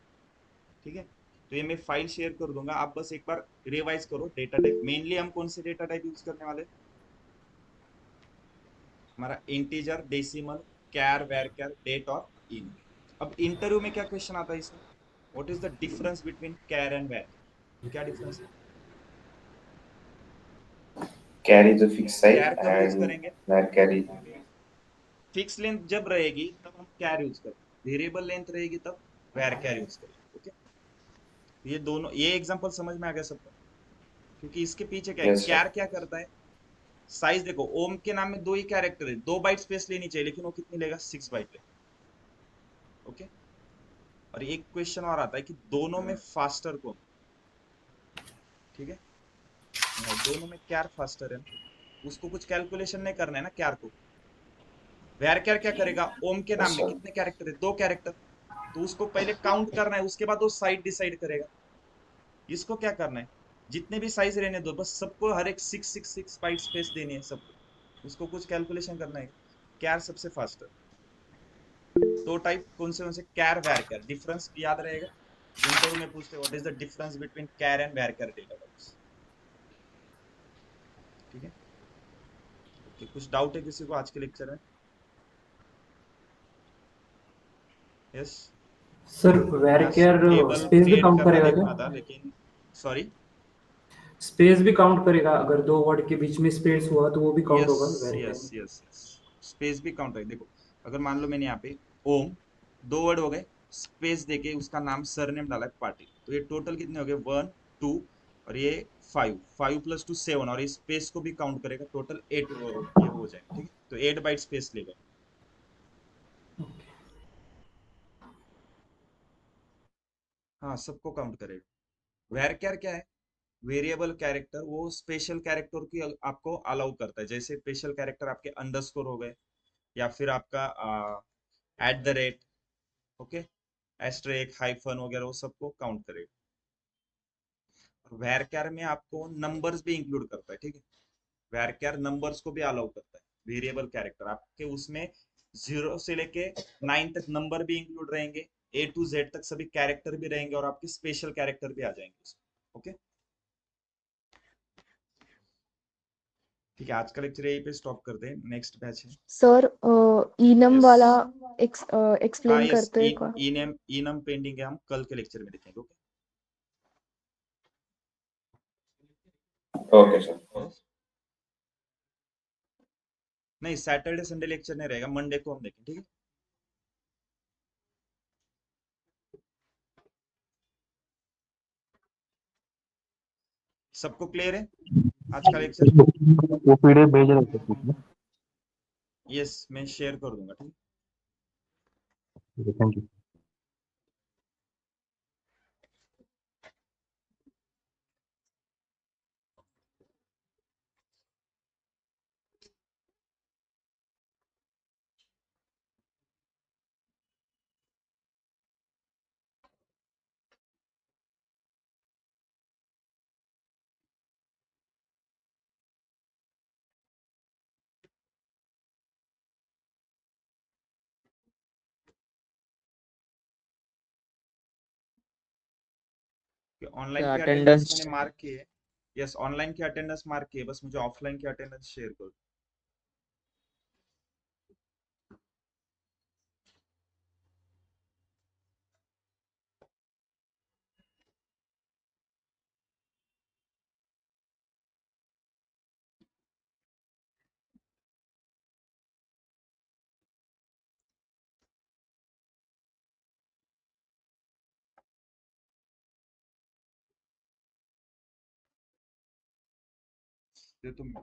ठीक है। तो ये मैं फाइल शेयर कर दूंगा, आप बस एक बार रिवाइज करो। डेटा टाइप मेनली हम कौन से डेटा टाइप यूज करने वाले, हमारा इंटीजर, डेसिमल, कैर, वैर कैर, डेट और इन। अब इंटरव्यू में क्या क्वेश्चन आता है इसमें, what is the difference between char and var, क्या डिफरेंस है। कैरी जो फिक्स साइज कैर कब यूज एंड करेंगे, वैर कैरी। फिक्स लेंथ जब रहेगी तब हम कैर यूज करेंगे, वेरिएबल लेंथ रहेगी तब वैर कैर यूज करेंगे, ओके। ये दोनों, ये एग्जांपल समझ में आ गया सबको, क्योंकि इसके पीछे क्या है, यस सर। कैर क्या करता है। साइज देखो, ओम के नाम में दो ही कैरेक्टर है, 2 बाइट स्पेस लेनी चाहिए, लेकिन वो कितनी लेगा, 6 बाइट लेगा, ओके। और एक क्वेश्चन और आता है कि दोनों में फास्टर कौन, ठीक है। दोनों में कैर फास्टर है ना, उसको कुछ कैलकुलेशन नहीं करना है ना कैर को। वेर कैर क्या करेगा, ओम के नाम यस में सर। कितने कैरेक्टर है, 2 कैरेक्टर, तो उसको पहले काउंट करना है, उसके बाद वो साइज डिसाइड करेगा। इसको क्या करना है, जितने भी साइज रहने दो, बस सबको हर एक 666 बाइट स्पेस देनी है सबको, उसको कुछ कैलकुलेशन करना है। कैर सबसे फास्ट है। दो टाइप कौन से, कैर वैर कैर, डिफरेंस याद रहेगा। इंटरव्यू में पूछते what is the difference between char and var char data types, ठीक है। ओके, कुछ डाउट है किसी को आज के लेक्चर में, यस। सर यहाँ वेरकेयर टेबल स्पेस भी क्रिएट काउंट करना करेगा क्या? देखना था लेकिन, सॉरी। स्पेस भी काउंट करेगा, अगर दो वर्ड के बीच में स्पेस हुआ तो वो भी काउंट यस होगा वेरकेयर यस में? यस यस, स्पेस भी काउंट है। देखो अगर मान लो मैंने यहाँ पे ओम, 2 वर्ड हो गए, स्पेस देके उसका नाम सरनेम डाला है पाटिल, तो ये टोटल कितने हो गए, 1 2, और ये 5, 5 + 2 7, और ये स्पेस को भी काउंट करेगा, टोटल 8 ये हो जाएगा, ठीक है। तो 8 बाइट स्पेस लेगा। हाँ, सबको काउंट करेगा। वेरचर क्या है, वेरिएबल कैरेक्टर, वो स्पेशल कैरेक्टर की आपको अलाउ करता है, जैसे स्पेशल कैरेक्टर आपके अंडरस्कोर हो गए, या फिर आपका @, ओके, एस्ट्रेक, हाइफन वगैरह, वो सबको काउंट करेगा। और वेरचर में आपको नंबर्स भी इंक्लूड करता है, ठीक है। वेरचर नंबर्स को भी अलाउ करता है, वेरिएबल कैरेक्टर आपके उसमें 0 से लेके 9 तक नंबर भी इंक्लूड रहेंगे, A to Z तक सभी कैरेक्टर भी रहेंगे, और आपके स्पेशल कैरेक्टर भी आ जाएंगे उसमें, ओके। ठीक है, आज का लेक्चर यहीं पे स्टॉप कर दे, नेक्स्ट बैच है। Sir enum Yes. वाला हाँ एक्सप्लेन यस, करते हैं क्या? इनम पेंडिंग है, हम कल के लेक्चर में देखेंगे। Okay sir. ओके, नहीं सैटरडे संडे लेक्चर नहीं रहेगा, मंडे को हम देखेंगे, ठीक है। सबको क्लियर है आज का लेक्चर? वो पीडीएफ भेज रहे थे। यस, मैं शेयर कर दूंगा, ठीक थैंक यू। है। ऑनलाइन की अटेंडेंस अटेंडेंस मैंने मार्क की है। यस, ऑनलाइन की अटेंडेंस मार्क की है, बस मुझे ऑफलाइन की अटेंडेंस शेयर कर दो। ये तुम